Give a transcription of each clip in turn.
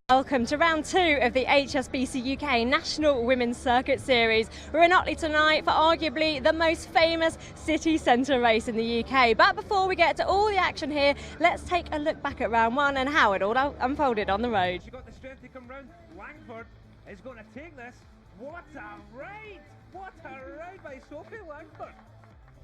Welcome to round 2 of the HSBC UK National Women's Circuit Series. We're in Otley tonight for arguably the most famous city centre race in the UK. But before we get to all the action here, let's take a look back at round 1 and how it all unfolded on the road. She got the strength to come round. Langford is going to take this. What a ride! What a ride by Sophie Langford.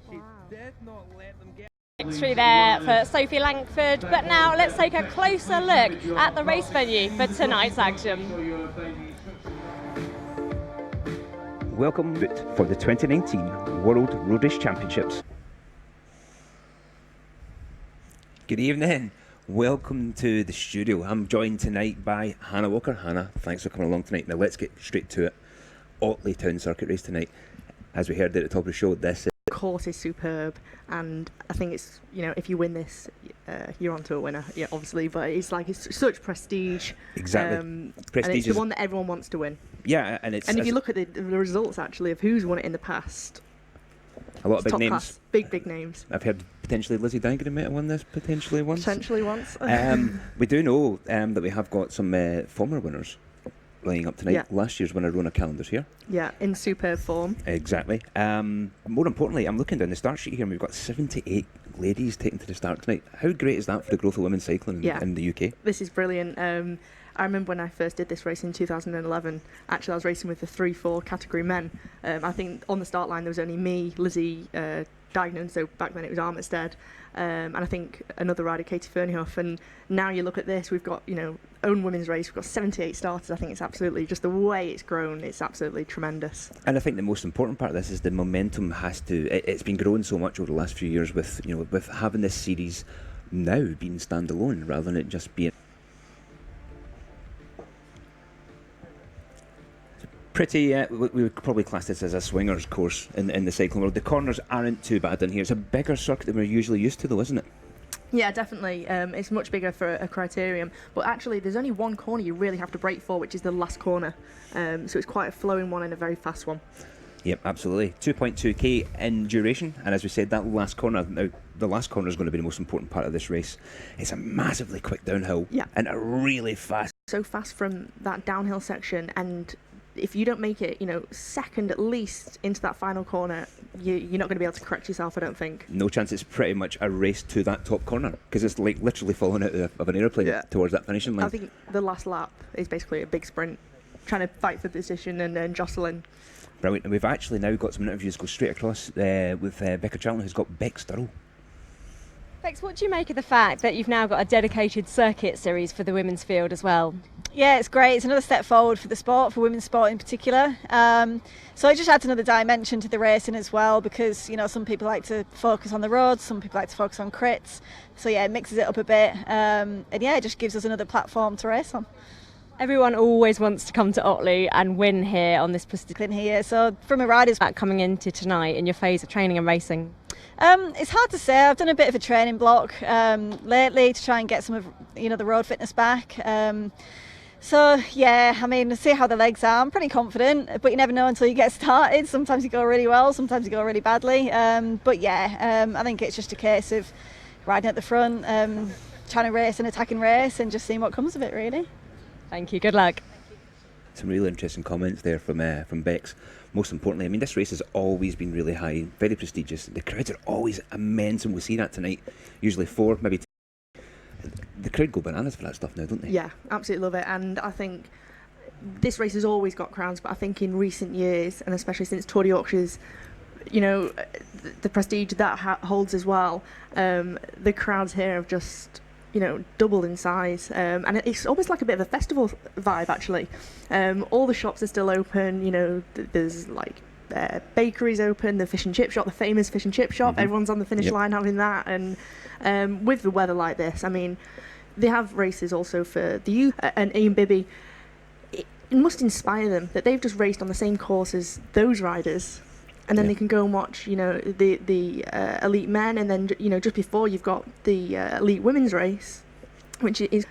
She did not let them get Victory there for Sophie Langford, but now let's take a closer look at the race venue for tonight's action. Welcome for the 2019 World Road Race Championships. Good evening. Welcome to the studio. I'm joined tonight by Hannah Walker. Hannah, thanks for coming along tonight. Now let's get straight to it. Otley Town Circuit Race tonight. As we heard at the top of the show, this course is superb, and I think it's, if you win this, you're onto a winner, obviously, but it's such prestige. Exactly. Prestige, and it's the one that everyone wants to win. Yeah, and if you look at the results actually of who's won it in the past, a lot of big names. Class, big names. I've heard potentially Lizzie Dagenham might have won this potentially once. We do know that we have got some former winners lining up tonight. Yeah. Last year's winner Rona Callender's here. Yeah, in superb form. Exactly. More importantly, I'm looking down the start sheet here and we've got 78 ladies taken to the start tonight. How great is that for the growth of women's cycling in the UK? This is brilliant. I remember when I first did this race in 2011, actually I was racing with the 3-4 category men. I think on the start line there was only me, Lizzie Dagenham, so back then it was Armitstead, and I think another rider, Katie Fernhoff, and now you look at this, we've got, own women's race, we've got 78 starters. I think it's absolutely, just the way it's grown, it's absolutely tremendous. And I think the most important part of this is the momentum it's been growing so much over the last few years with having this series now being standalone rather than it just being pretty, we would probably class this as a swingers course in the cycling world. The corners aren't too bad in here. It's a bigger circuit than we're usually used to though, isn't it? Yeah, definitely. It's much bigger for a criterium, but actually there's only one corner you really have to brake for, which is the last corner. So it's quite a flowing one and a very fast one. Yep, absolutely. 2.2k in duration, and as we said, that last corner, now the last corner is going to be the most important part of this race. It's a massively quick downhill, and a really fast. So fast from that downhill section, and if you don't make it, second at least into that final corner, you're not going to be able to correct yourself, I don't think. No chance. It's pretty much a race to that top corner because it's like literally falling out of an aeroplane towards that finishing line. I think the last lap is basically a big sprint, trying to fight for position and then jostling. Brilliant. And we've actually now got some interviews go straight across with Becca Charlton, who's got Bex Sturrell. Bex, what do you make of the fact that you've now got a dedicated circuit series for the women's field as well? Yeah, it's great. It's another step forward for the sport, for women's sport in particular. So it just adds another dimension to the racing as well, because some people like to focus on the roads, some people like to focus on crits. So yeah, it mixes it up a bit, and yeah, it just gives us another platform to race on. Everyone always wants to come to Otley and win here on this prestigious here. So from a rider's back coming into tonight in your phase of training and racing. It's hard to say. I've done a bit of a training block lately to try and get some of the road fitness back. So yeah, see how the legs are. I'm pretty confident, but you never know until you get started. Sometimes you go really well, sometimes you go really badly. But yeah, I think it's just a case of riding at the front, trying to race an attacking race, and just seeing what comes of it, really. Thank you. Good luck. Some really interesting comments there from Bex. Most importantly, this race has always been really high, very prestigious. The crowds are always immense, and we see that tonight. Usually 4, maybe 10. The crowd go bananas for that stuff now, don't they? Yeah, absolutely love it. And I think this race has always got crowds, but I think in recent years, and especially since Tour de Yorkshire's, the prestige that holds as well, the crowds here have just doubled in size, and it's almost like a bit of a festival vibe actually. All the shops are still open, there's like bakeries open, the fish and chip shop, the famous fish and chip shop, everyone's on the finish line having that, and with the weather like this, they have races also for the youth, and Ian Bibby, it must inspire them that they've just raced on the same course as those riders. And then they can go and watch, the elite men, and then just before you've got the elite women's race, which is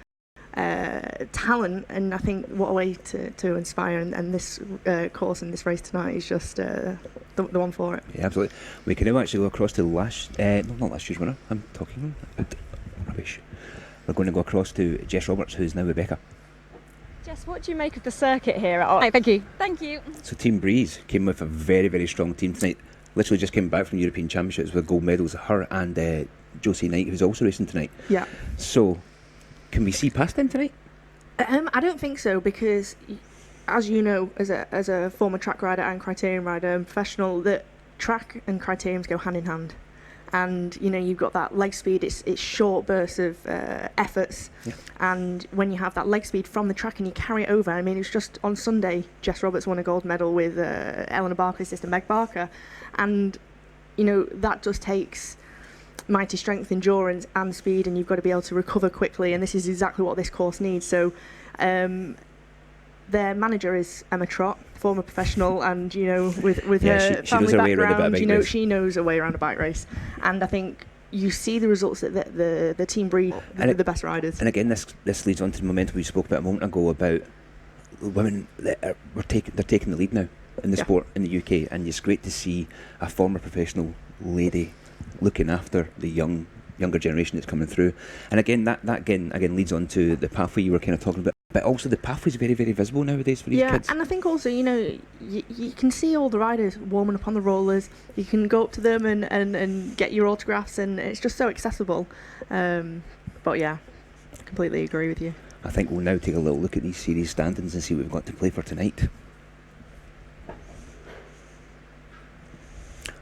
talent. And I think what a way to inspire. And this course and this race tonight is just the one for it. Yeah, absolutely. We can now actually go across to not last year's winner. I'm talking about rubbish. We're going to go across to Jess Roberts, who's now with Becca. Jess, what do you make of the circuit here at Otley? Thank you. Thank you. So Team Breeze came with a very, very strong team tonight. Literally just came back from European Championships with gold medals. Her and Josie Knight, who's also racing tonight. Yeah. So, can we see past them tonight? I don't think so, because, as you know, as a former track rider and criterium rider and professional, that track and criteriums go hand in hand. And you know, you've got that leg speed, it's short bursts of efforts, and when you have that leg speed from the track and you carry it over, I mean, it's just on Sunday Jess Roberts won a gold medal with Eleanor Barker's sister Meg Barker, and you know, that just takes mighty strength, endurance and speed, and you've got to be able to recover quickly, and this is exactly what this course needs. So their manager is Emma Trott, former professional, and you know, with her family background, you know, she knows her way around a bike race, and I think you see the results that the team breed the best riders. And again, this leads on to the momentum we spoke about a moment ago about women that they're taking the lead now in the sport in the UK, and it's great to see a former professional lady looking after the younger generation that's coming through. And again, that again leads on to the pathway you were kind of talking about. But also the pathway's very, very visible nowadays for these kids. Yeah, and I think also, you know, you can see all the riders warming up on the rollers. You can go up to them and get your autographs, and it's just so accessible. But yeah, completely agree with you. I think we'll now take a little look at these series standings and see what we've got to play for tonight.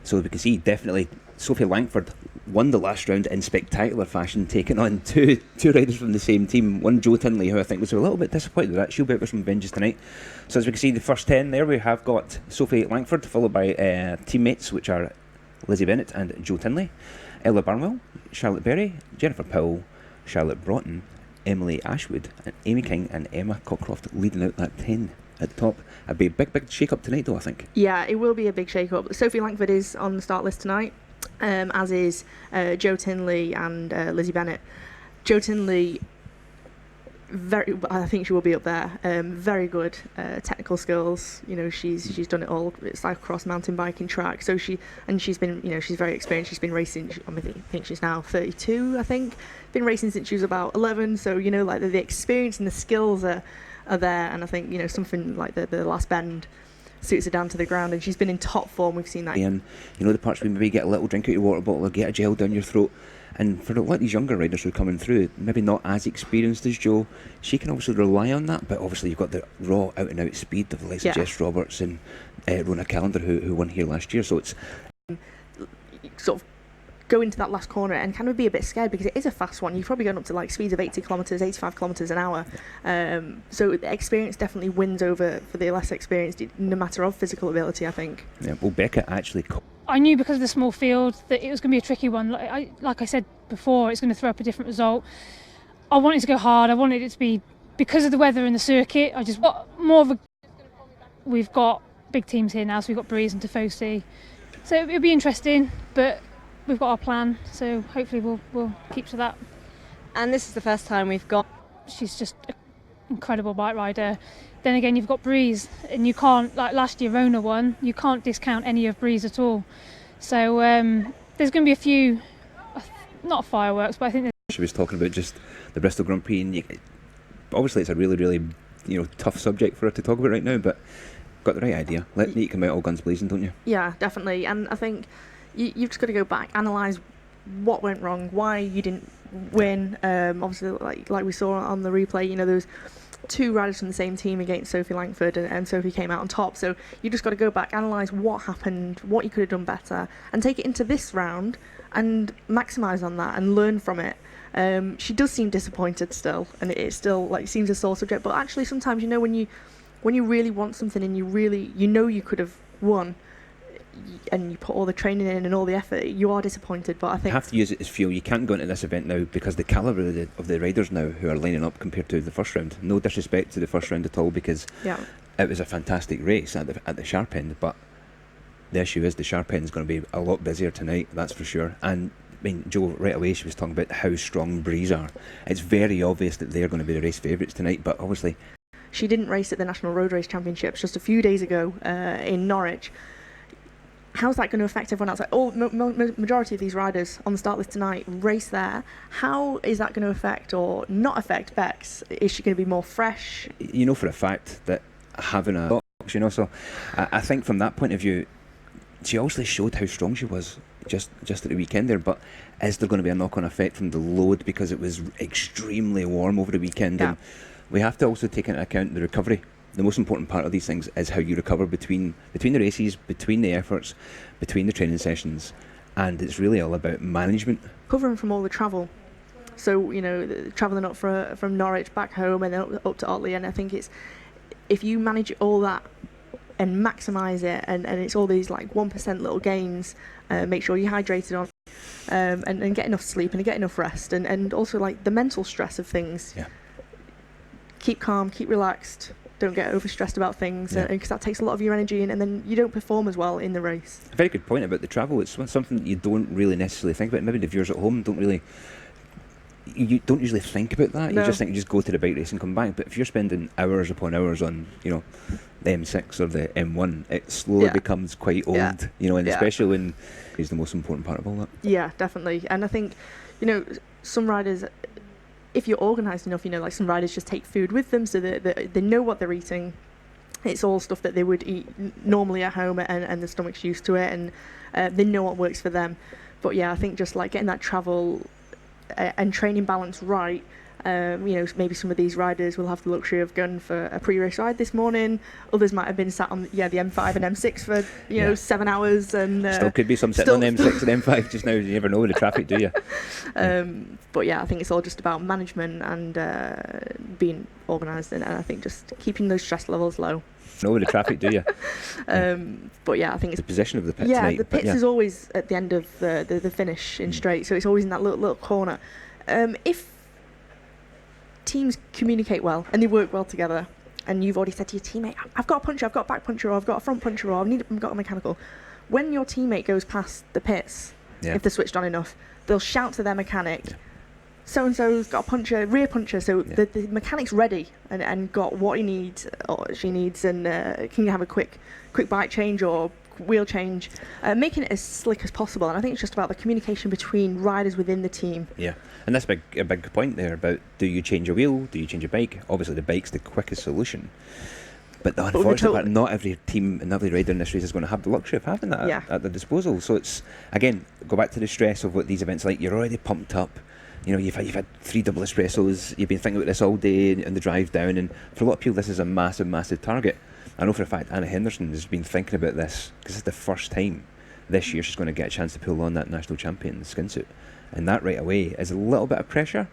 So we can see definitely Sophie Langford won the last round in spectacular fashion, taking on two riders from the same team. One, Jo Tinley, who I think was a little bit disappointed with that. She'll be out with some vengeance tonight. So as we can see, the first 10 there, we have got Sophie Langford, followed by teammates, which are Lizzie Bennett and Jo Tinley, Ella Barnwell, Charlotte Berry, Jennifer Powell, Charlotte Broughton, Emily Ashwood, and Amy King and Emma Cockcroft leading out that 10 at the top. A big shake-up tonight, though, I think. Yeah, it will be a big shake-up. Sophie Langford is on the start list tonight, as is Jo Tinley and Lizzie Bennett. Jo Tinley, I think she will be up there. Very good technical skills. You know, she's done it all. It's like cross mountain biking, track. So she's been, you know, she's very experienced. She's been racing. I think she's now 32. I think been racing since she was about 11. So you know, like the experience and the skills are there. And I think, you know, something like the last bend suits her down to the ground, and she's been in top form. We've seen that. And you know, the parts where maybe get a little drink out your water bottle or get a gel down your throat. And for a lot of these younger riders who are coming through, maybe not as experienced as Jo, she can obviously rely on that. But obviously, you've got the raw out and out speed of the likes of Jess Roberts and Rona Callender, who won here last year. So it's sort of go into that last corner and kind of be a bit scared, because it is a fast one. You've probably gone up to like speeds of 80 kilometres, 85 kilometres an hour. So the experience definitely wins over for the less experienced, no matter of physical ability, I think. Yeah, well, Becca actually... I knew because of the small field that it was going to be a tricky one. Like I said before, it's going to throw up a different result. I wanted to go hard. I wanted it to be, because of the weather and the circuit, I just got more of a... We've got big teams here now, so we've got Breeze and Tifosi. So it'll be interesting, but we've got our plan, so hopefully we'll keep to that. And this is the first time we've got... She's just an incredible bike rider. Then again, you've got Breeze, and you can't, like last year Rona won, you can't discount any of Breeze at all. So there's going to be a few, not fireworks, but I think... She was talking about just the Bristol Grand Prix, and obviously it's a really, really, you know, tough subject for her to talk about right now, but got the right idea. Let Nate come out all guns blazing, don't you? Yeah, definitely. And I think you've just got to go back, analyse what went wrong, why you didn't win. Obviously, like we saw on the replay, you know, there was two riders from the same team against Sophie Langford, and Sophie came out on top. So you just got to go back, analyse what happened, what you could have done better, and take it into this round and maximise on that and learn from it. She does seem disappointed still, and it still like seems a sore subject. But actually, sometimes, you know, when you really want something and you know you could have won, and you put all the training in and all the effort, you are disappointed. But I think you have to use it as fuel. You can't go into this event now because the calibre of the riders now who are lining up compared to the first round. No disrespect to the first round at all, because it was a fantastic race at the sharp end. But the issue is the sharp end is going to be a lot busier tonight, that's for sure. And I mean, Jo, right away she was talking about how strong Breeze are. It's very obvious that they're going to be the race favourites tonight, but obviously she didn't race at the National Road Race Championships just a few days ago in Norwich. how's that going to affect everyone else? Like, majority of these riders on the start list tonight race there. How is that going to affect or not affect Bex? Is she going to be more fresh? You know for a fact that having a box, so I think from that point of view, she also showed how strong she was just at the weekend there. But is there going to be a knock-on effect from the load because it was extremely warm over the weekend? Yeah. And we have to also take into account the recovery. The most important part of these things is how you recover between the races, between the efforts, between the training sessions, and it's really all about management. Covering from all the travel. So, travelling up from Norwich back home and then up to Otley, and I think if you manage all that and maximise it, and it's all these like 1% little gains, make sure you're hydrated on, and get enough sleep and get enough rest, and also like the mental stress of things. Yeah. Keep calm, keep relaxed. Don't get overstressed about things, Yeah. because that takes a lot of your energy, and then you don't perform as well in the race. A very good point about the travel. It's something that you don't really necessarily think about. Maybe the viewers at home you don't usually think about that. No. You just think you just go to the bike race and come back. But if you're spending hours upon hours on, the M6 or the M1, it slowly becomes quite old. Yeah. And especially when it's the most important part of all that. Yeah, definitely. And I think, some riders, if you're organised enough, like some riders just take food with them so that they know what they're eating. It's all stuff that they would eat normally at home, and the stomach's used to it, and they know what works for them. But yeah, I think just like getting that travel and training balance right. Maybe some of these riders will have the luxury of going for a pre-race ride this morning. Others might have been sat on the M5 and M6 for 7 hours, and still could be some sitting on M6 and M5 just now. You never know with the traffic, do you? But yeah, I think it's all just about management and being organised, and I think just keeping those stress levels low. Know with the traffic, do you? But yeah, I think it's the position of the pit yeah, tonight. the pits is always at the end of the finish in straight, so it's always in that little corner. If teams communicate well and they work well together, and you've already said to your teammate, I've got a puncher, I've got a back puncher, or I've got a front puncher, or I've got a mechanical. When your teammate goes past the pits, if they're switched on enough, they'll shout to their mechanic, so-and-so's got a puncher, rear puncher, so the mechanic's ready and got what he needs or she needs, and can you have a quick bike change or wheel change, making it as slick as possible. And I think it's just about the communication between riders within the team. Yeah, and that's a big point there about, do you change a wheel, do you change a bike? Obviously the bike's the quickest solution, but the unfortunate part, not every team and every rider in this race is going to have the luxury of having that at their disposal. So it's, again, go back to the stress of what these events are like. You're already pumped up, you've had 3 double espressos, you've been thinking about this all day on the drive down, and for a lot of people this is a massive target. I know for a fact Anna Henderson has been thinking about this, because it's the first time this year she's going to get a chance to pull on that national champion skin suit, and that right away is a little bit of pressure,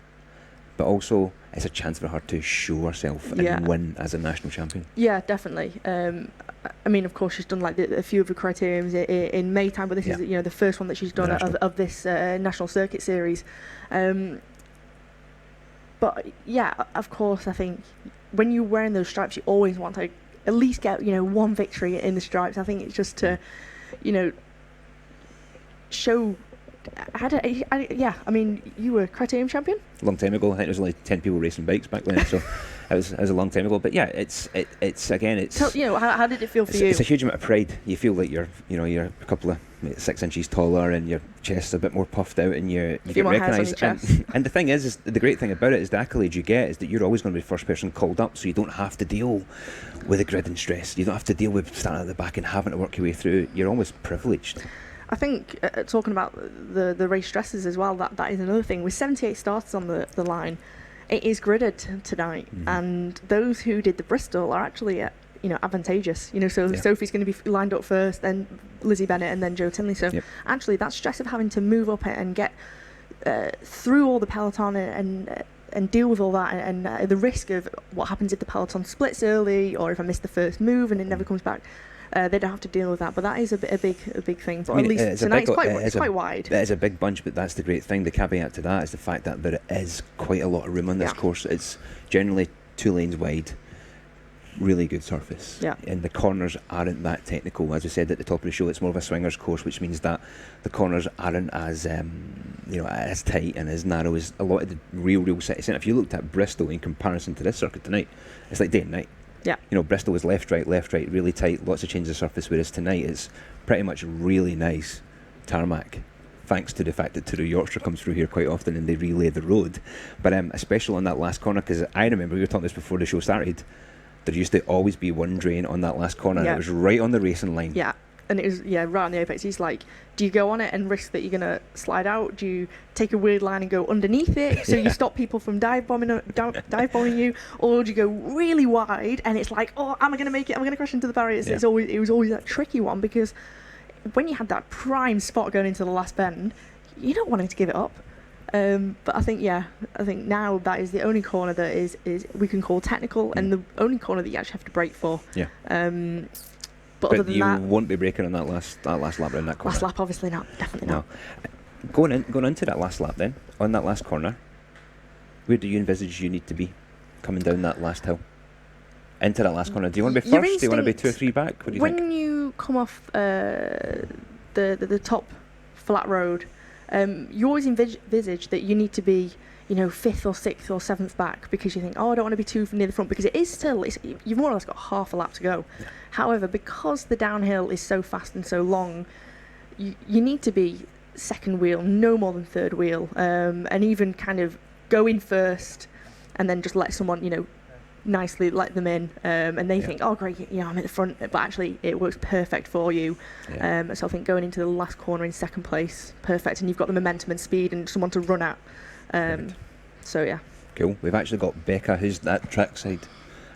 but also it's a chance for her to show herself and win as a national champion. Yeah, definitely. I mean, of course, she's done like a few of the criteriums in May time, but this is the first one that she's done of this national circuit series. But yeah, of course, I think when you're wearing those stripes, you always want to at least get one victory in the stripes. I think it's just to show. I mean, you were criterium champion a long time ago. I think there was only 10 people racing bikes back then, so it was a long time ago. But yeah, it's again, it's. How did it feel for you? It's a huge amount of pride. You feel like you're a couple of 6 inches taller, and your chest's a bit more puffed out, and you get recognised. And the thing is the great thing about it is the accolades you get is that you're always going to be the first person called up, so you don't have to deal with the grid and stress. You don't have to deal with starting at the back and having to work your way through. You're almost privileged. I think talking about the race stresses as well, that is another thing. With 78 starters on the line, it is gridded tonight, and those who did the Bristol are actually advantageous. Sophie's going to be lined up first, then Lizzie Bennett, and then Joe Tinley. So actually, that stress of having to move up and get through all the peloton and deal with all that, and the risk of what happens if the peloton splits early, or if I miss the first move and it never comes back. They don't have to deal with that, but that is a big thing. But at least tonight it's quite wide. It is a big bunch, but that's the great thing. The caveat to that is the fact that there is quite a lot of room on this course. It's generally 2 lanes wide, really good surface. Yeah. And the corners aren't that technical. As we said at the top of the show, it's more of a swingers course, which means that the corners aren't as as tight and as narrow as a lot of the real city centre. If you looked at Bristol in comparison to this circuit tonight, it's like day and night. Yeah. Bristol was left, right, really tight, lots of changes of surface, whereas tonight it's pretty much really nice tarmac, thanks to the fact that Tour of Yorkshire comes through here quite often and they relay the road. But especially on that last corner, because I remember, we were talking this before the show started, there used to always be one drain on that last corner, and it was right on the racing line. Yeah, and it was right on the apex. He's like, do you go on it and risk that you're going to slide out? Do you take a weird line and go underneath it so you stop people from dive bombing you? Or do you go really wide and it's like, oh, am I going to make it? Am I going to crash into the barriers? It was always that tricky one, because when you had that prime spot going into the last bend, you're not wanting to give it up. But I think now that is the only corner that is we can call technical, and the only corner that you actually have to brake for. Yeah. But other than you that, won't be braking on that last lap around that corner. Last lap, obviously not. Definitely not. Going into that last lap then, on that last corner, where do you envisage you need to be coming down that last hill? Into that last corner. Do you want to be first? Do you want to be 2 or 3 back? What do you think? When you come off the top flat road, you always envisage that you need to be, 5th or 6th or 7th back, because you think, oh, I don't want to be too near the front, because you've more or less got half a lap to go. Yeah. However, because the downhill is so fast and so long, you need to be second wheel, no more than third wheel, and even kind of go in first and then just let someone, nicely let them in, and they think, oh great, I'm at the front, but actually it works perfect for you. So I think going into the last corner in second place, perfect, and you've got the momentum and speed and someone to run at. So yeah, cool. We've actually got Becca, who's that trackside,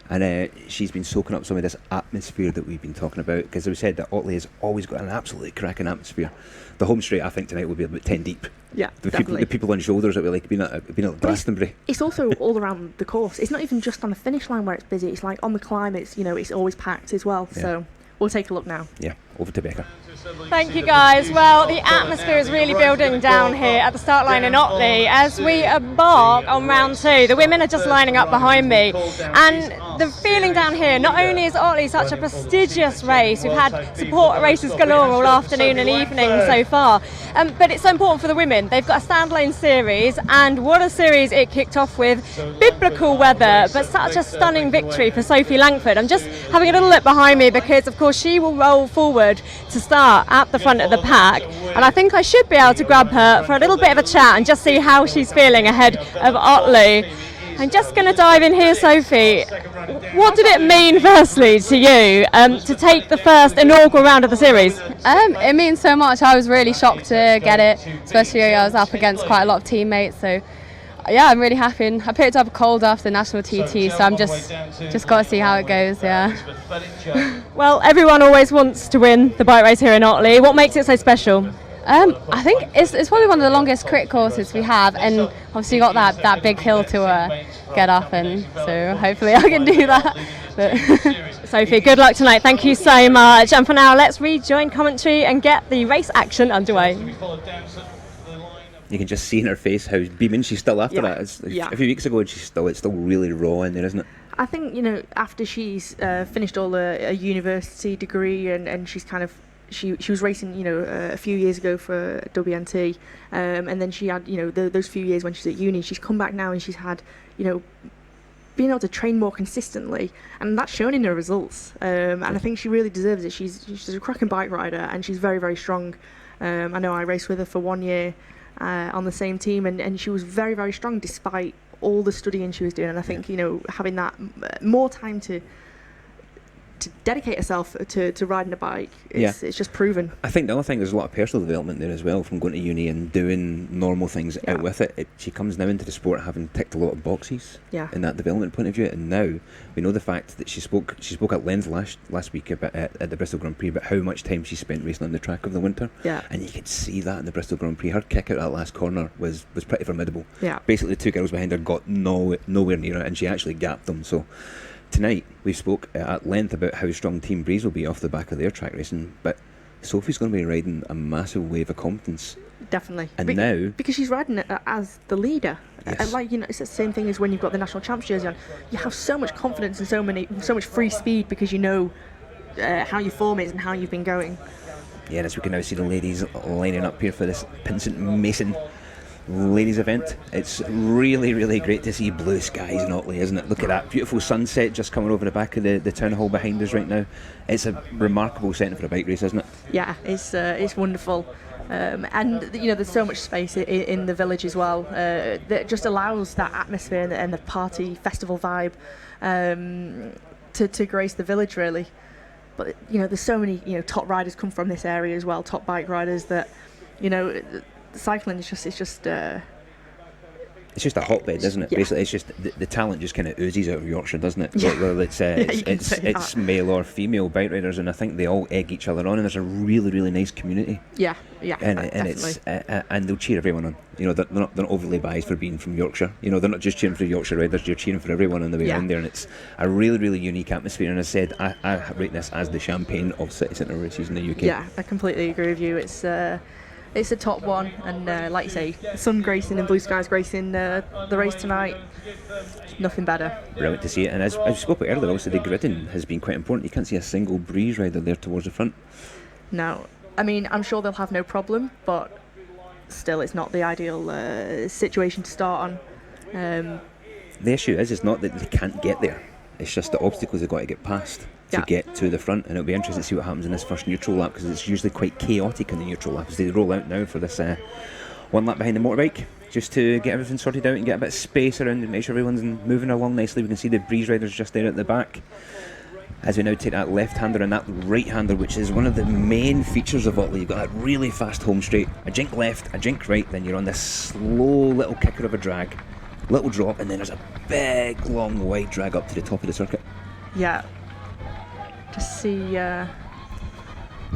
and she's been soaking up some of this atmosphere that we've been talking about, because we said that Otley has always got an absolutely cracking atmosphere. The home straight, I think tonight will be about 10 deep. Yeah, the people on shoulders that we like being at Glastonbury. It's also all around the course. It's not even just on the finish line where it's busy. It's like on the climb. It's it's always packed as well. Yeah. So we'll take a look now. Yeah, over to Becca. Thank you guys. Well, the atmosphere is really building down here at the start line in Otley as we embark on round 2. The women are just lining up behind me, and the feeling down here, not only is Otley such a prestigious race, we've had support races galore all afternoon and evening so far, but it's so important for the women. They've got a standalone series, and what a series it kicked off with. Biblical weather, but such a stunning victory for Sophie Langford. I'm just having a little look behind me because of course she will roll forward to start at the front of the pack, and I think I should be able to grab her for a little bit of a chat and just see how she's feeling ahead of Otley. I'm just going to dive in here, Sophie. What did it mean firstly to you to take the first inaugural round of the series? It means so much. I was really shocked to get it, especially I was up against quite a lot of teammates, so yeah, I'm really happy. And I picked up a cold after the national TT, so I'm just got to see how it goes. Yeah. Well, everyone always wants to win the bike race here in Otley. What makes it so special? I think it's probably one of the longest crit courses we have, and obviously you got that big hill to get up, and so hopefully I can do that. But Sophie, good luck tonight. Thank you so much. And for now, let's rejoin commentary and get the race action underway. You can just see in her face how beaming she's still after that. It's a few weeks ago, and it's still really raw in there, isn't it? I think after she's finished all a university degree, and she's kind of she was racing a few years ago for WNT, and then she had those few years when she's at uni. She's come back now and she's had being able to train more consistently, and that's shown in her results. And I think she really deserves it. She's a cracking bike rider, and she's very, very strong. I know I raced with her for 1 year on the same team, and she was very, very strong despite all the studying she was doing. And I think having that more time to dedicate herself to riding a bike, it's just proven. I think the other thing, there's a lot of personal development there as well, from going to uni and doing normal things out with it. She comes now into the sport having ticked a lot of boxes in that development point of view, and now we know the fact that she spoke at length last week about at the Bristol Grand Prix about how much time she spent racing on the track over the winter, and you could see that in the Bristol Grand Prix. Her kick out that last corner was pretty formidable. Basically the two girls behind her got nowhere near her, and she actually gapped them. So tonight we spoke at length about how strong Team Breeze will be off the back of their track racing, but Sophie's going to be riding a massive wave of confidence. Definitely. And now, because she's riding it as the leader, it's the same thing as when you've got the national champs jersey on. You have so much confidence and so much free speed because you know how your form is and how you've been going. Yeah, as we can now see the ladies lining up here for this Pinsent Mason ladies event. It's really, really great to see blue skies in Otley, isn't it? Look at that beautiful sunset just coming over the back of the town hall behind us right now. It's a remarkable setting for a bike race, isn't it? Yeah, it's wonderful. And there's so much space in the village as well that just allows that atmosphere and the party festival vibe to grace the village, really. But there's so many top riders come from this area as well, top bike riders, that cycling is just it's just a hotbed, isn't it? Yeah. Basically, it's just the talent just kind of oozes out of Yorkshire, doesn't it? Yeah. Whether it's male or female bike riders, and I think they all egg each other on, and there's a really, really nice community. Yeah, And definitely. it's and they'll cheer everyone on. They're not overly biased for being from Yorkshire. They're not just cheering for Yorkshire riders. You're cheering for everyone on the way around there, and it's a really, really unique atmosphere. And as I said, I rate this as the champagne of city centre races in the UK. Yeah, I completely agree with you. It's a top one, and like you say, sun gracing and blue skies gracing the race tonight. Nothing better. Brilliant to see it. And as I spoke about earlier, also the gridding has been quite important. You can't see a single Breeze rider there towards the front. No, I mean, I'm sure they'll have no problem, but still, it's not the ideal situation to start on. The issue is not that they can't get there. It's just the obstacles they've got to get past to get to the front, and it'll be interesting to see what happens in this first neutral lap, because it's usually quite chaotic in the neutral lap as they roll out now for this one lap behind the motorbike, just to get everything sorted out and get a bit of space around and make sure everyone's moving along nicely. We can see the Breeze riders just there at the back as we now take that left-hander and that right-hander, which is one of the main features of Otley. You've got that really fast home straight, a jink left, a jink right, then you're on this slow little kicker of a drag, little drop, and then there's a big long wide drag up to the top of the circuit. Yeah. Just see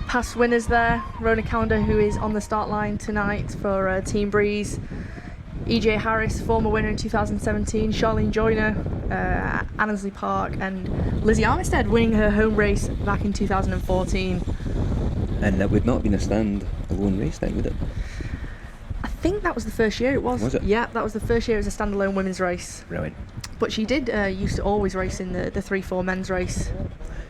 past winners there. Rona Calendar, who is on the start line tonight for Team Breeze. EJ Harris, former winner in 2017. Charlene Joyner, Annesley Park, and Lizzie Armistead winning her home race back in 2014. And that would not have been a stand-alone race then, would it? I think that was the first year it was. Was it? Yeah, that was the first year it was a standalone women's race. Brilliant. But she did used to always race in the 3-4 men's race.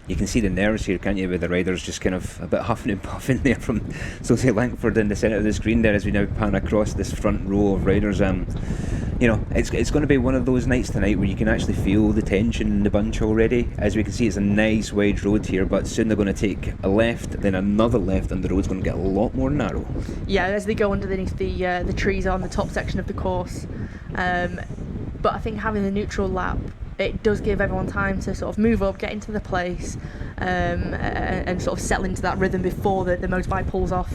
You can see the nerves here, can't you, with the riders just kind of a bit huffing and puffing there from Sophie Langford in the centre of the screen there as we now pan across this front row of riders. It's going to be one of those nights tonight where you can actually feel the tension in the bunch already. As we can see, it's a nice wide road here, but soon they're going to take a left, then another left, and the road's going to get a lot more narrow. Yeah, as they go underneath the trees on the top section of the course. But I think having the neutral lap, it does give everyone time to sort of move up, get into the place, and sort of settle into that rhythm before the motorbike pulls off.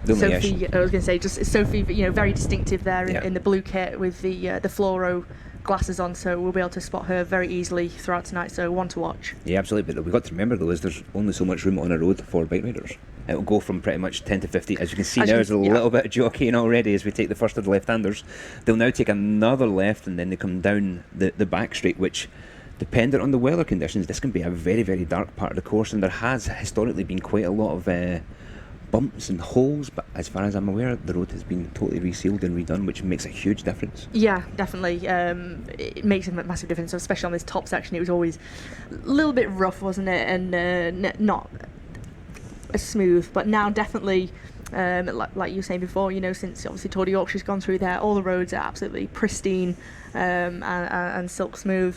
Sophie, I was going to say, just Sophie, very distinctive there in the blue kit with the fluoro glasses on, so we'll be able to spot her very easily throughout tonight, so one to watch. Yeah, absolutely, but we've got to remember though is there's only so much room on a road for bike riders. It'll go from pretty much 10 to 50. As you can see now, there's a little bit of jockeying already as we take the first of the left-handers. They'll now take another left and then they come down the back straight, which, dependent on the weather conditions, this can be a very, very dark part of the course, and there has historically been quite a lot of bumps and holes, but as far as I'm aware, the road has been totally resealed and redone, which makes a huge difference. Yeah, definitely. It makes a massive difference, especially on this top section. It was always a little bit rough, wasn't it, and not as smooth, but now definitely, like you were saying before, since obviously Tour de Yorkshire's gone through there, all the roads are absolutely pristine and silk smooth.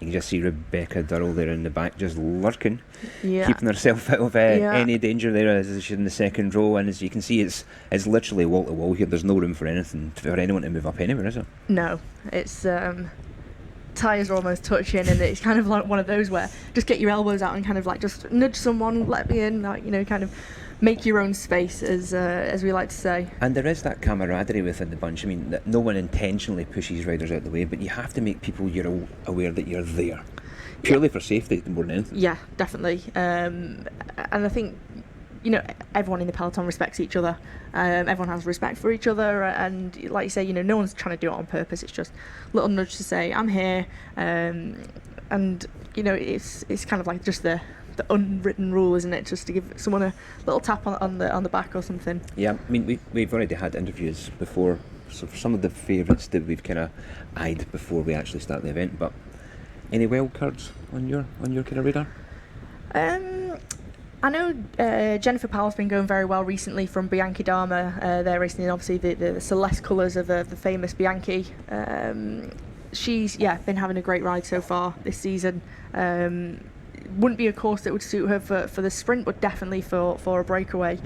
You can just see Rebecca Durrell there in the back, just lurking, Yeah. keeping herself out of any danger there as she's in the second row. And as you can see, it's literally wall to wall here. There's no room for anyone to move up anywhere, is there? No, it's tyres are almost touching, and it's kind of like one of those where just get your elbows out and kind of like just nudge someone, let me in, like kind of make your own space, as we like to say. And there is that camaraderie within the bunch. I mean, no one intentionally pushes riders out of the way, but you have to make people aware that you're there, purely for safety more than anything. Yeah, definitely. And I think everyone in the peloton respects each other. Everyone has respect for each other, and like you say, no one's trying to do it on purpose. It's just a little nudge to say I'm here, and it's kind of like just the unwritten rule, isn't it? Just to give someone a little tap on the back or something. Yeah, I mean we've already had interviews before, so for some of the favourites that we've kind of eyed before we actually start the event. But any wild cards on your kind of radar? I know Jennifer Powell's been going very well recently from Bianchi Dharma. They're racing in obviously the Celeste colours of the famous Bianchi. She's been having a great ride so far this season. Wouldn't be a course that would suit her for the sprint, but definitely for a breakaway.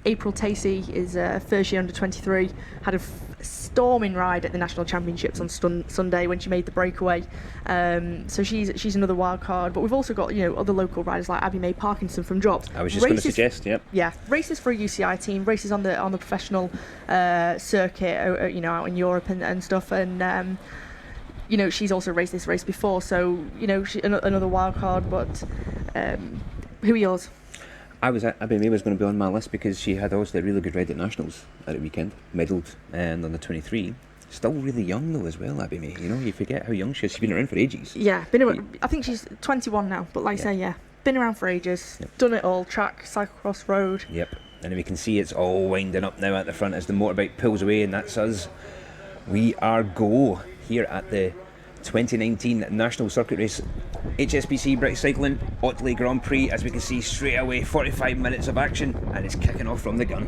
April Tacey is first year under 23, had a storming ride at the National Championships on Sunday when she made the breakaway. So she's another wild card. But we've also got other local riders like Abby May Parkinson from Drops. I was just going to suggest, yep. Yeah, races for a UCI team, races on the professional circuit, out in Europe and stuff, and. She's also raced this race before, so she's another wild card. But who are yours? Abby May was going to be on my list because she had obviously a really good ride at Nationals at the weekend, medalled and on the 23. Still really young though as well, Abby May. You forget how young she is. She's been around for ages. Yeah, I think she's 21 now, but like I say, been around for ages. Yep. Done it all: track, cyclocross, road. Yep, and we can see it's all winding up now at the front as the motorbike pulls away, and that's us. We are go here at the 2019 National Circuit Race, HSBC British Cycling Otley Grand Prix. As we can see straight away, 45 minutes of action, and it's kicking off from the gun.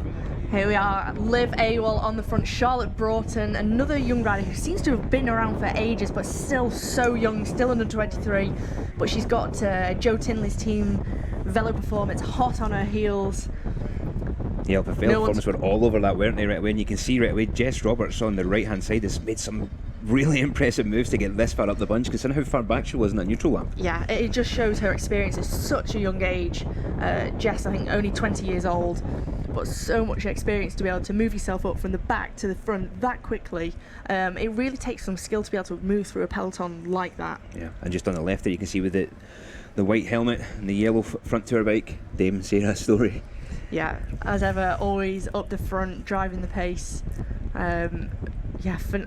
Here we are, Liv Awell on the front, Charlotte Broughton, another young rider who seems to have been around for ages but still so young, still under 23. But she's got Joe Tinley's team, Velo Performance, hot on her heels. Yeah, the Velo Performance were all over that, weren't they, right away? And you can see right away Jess Roberts on the right hand side has made some really impressive moves to get this far up the bunch, considering how far back she was in that neutral lap. Yeah, it just shows her experience at such a young age. Jess, I think, only 20 years old, but so much experience to be able to move yourself up from the back to the front that quickly. It really takes some skill to be able to move through a peloton like that. Yeah, and just on the left there you can see with the white helmet and the yellow front tour bike, Dame Sarah Story. Yeah, as ever, always up the front, driving the pace.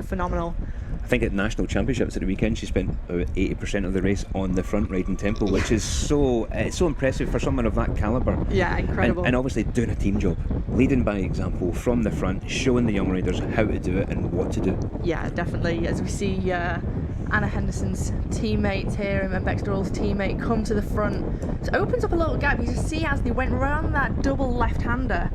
Phenomenal. I think at National Championships at the weekend she spent about 80% of the race on the front riding tempo, which is so impressive for someone of that calibre. Yeah, incredible. And obviously doing a team job, leading by example from the front, showing the young riders how to do it and what to do. Yeah, definitely. As we see Anna Henderson's teammate here and Bex Durrell's teammate come to the front, so it opens up a little gap. You just see as they went around that double left-hander,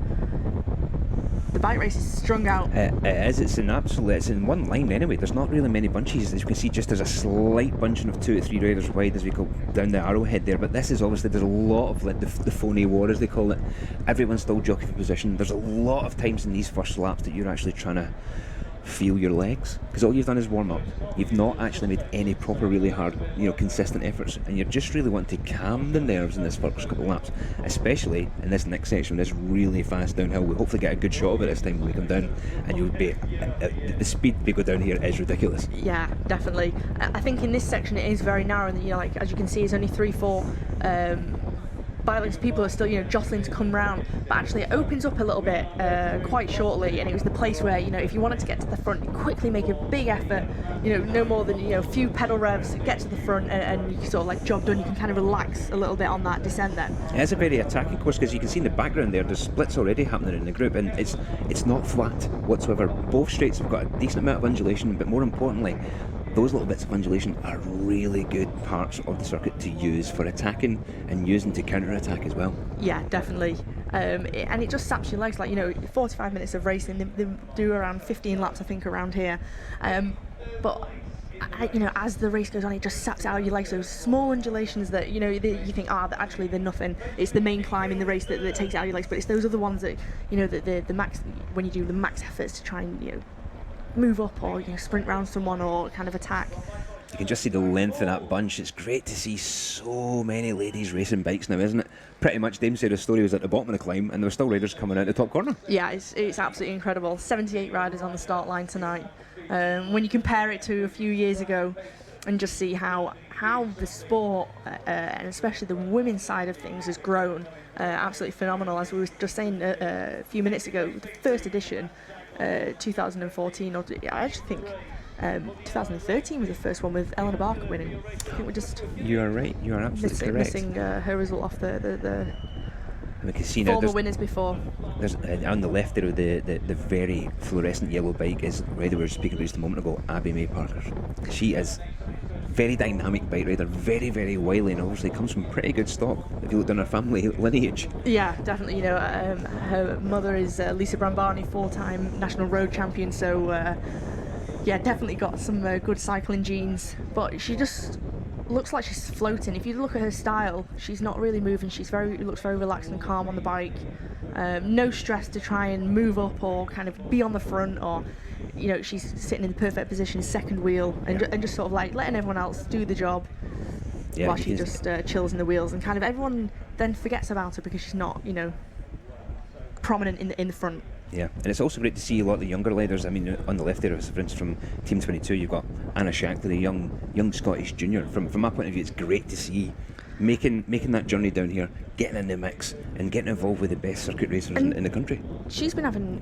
the bike race is strung out. It is. It's in one line anyway. There's not really many bunches. As you can see, just there's a slight bunching of 2 to 3 riders wide as we go down the arrowhead there. But this is obviously, there's a lot of the phony war, as they call it. Everyone's still jockeying for position. There's a lot of times in these first laps that you're actually trying to feel your legs, because all you've done is warm up. You've not actually made any proper really hard consistent efforts, and you're just really wanting to calm the nerves in this first couple of laps, especially in this next section, this really fast downhill. We'll hopefully get a good shot of it this time when we come down, and you'll be the speed we go down here is ridiculous. Yeah, definitely. I think in this section it is very narrow, and as you can see, it's only 3-4 bikes. People are still jostling to come round, but actually it opens up a little bit quite shortly, and it was the place where if you wanted to get to the front, you quickly make a big effort, no more than a few pedal revs, get to the front, and you sort of job done. You can kind of relax a little bit on that descent then. It's a very attacking course, because you can see in the background there's splits already happening in the group, and it's not flat whatsoever. Both straights have got a decent amount of undulation, but more importantly, those little bits of undulation are really good parts of the circuit to use for attacking and using to counter-attack as well. Yeah, definitely. And it just saps your legs. 45 minutes of racing, they do around 15 laps, I think, around here. But as the race goes on, it just saps out your legs. Those small undulations that you think, actually they're nothing. It's the main climb in the race that takes it out of your legs. But it's those other ones that the max, when you do the max efforts to try and move up or sprint round someone or kind of attack. You can just see the length of that bunch. It's great to see so many ladies racing bikes now, isn't it? Pretty much Dame Sarah's Story was at the bottom of the climb, and there were still riders coming out the top corner. Yeah, it's absolutely incredible. 78 riders on the start line tonight. When you compare it to a few years ago, and just see how the sport and especially the women's side of things has grown, absolutely phenomenal. As we were just saying a few minutes ago, the first edition, 2014, or I actually think 2013 was the first one with Eleanor Barker winning. I think we're just you are right. You are absolutely correct. Missing her result off the we can see now Former winners before. there's on the left there, the very fluorescent yellow bike is where they were speaking about just a moment ago, Abby May Parker. She is very dynamic bike rider, very, very wily, and obviously comes from pretty good stock if you look down her family lineage. Yeah, definitely. Her mother is Lisa Brambani, 4-time national road champion, so yeah, definitely got some good cycling genes. But she just looks like she's floating. If you look at her style, she's not really moving. Looks very relaxed and calm on the bike. No stress to try and move up or kind of be on the front, or she's sitting in the perfect position, second wheel, and just sort of like letting everyone else do the job while she just chills in the wheels, and kind of everyone then forgets about her because she's not, prominent in the front. Yeah, and it's also great to see a lot of the younger leaders. I mean, on the left there, for instance, from Team 22, you've got Anna Shankly, the young Scottish junior. From my point of view, it's great to see making that journey down here, getting in the mix, and getting involved with the best circuit racers in the country. She's been having,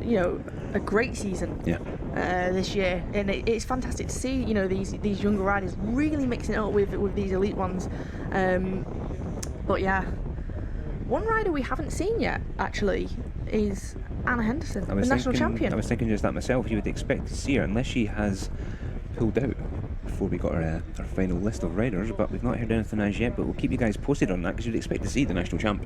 a great season this year, and it's fantastic to see, these younger riders really mixing it up with these elite ones. But yeah, one rider we haven't seen yet, actually, is Anna Henderson, the national champion. I was thinking just that myself. You would expect to see her, unless she has pulled out before we got our final list of riders, but we've not heard anything as yet. But we'll keep you guys posted on that, because you'd expect to see the national champ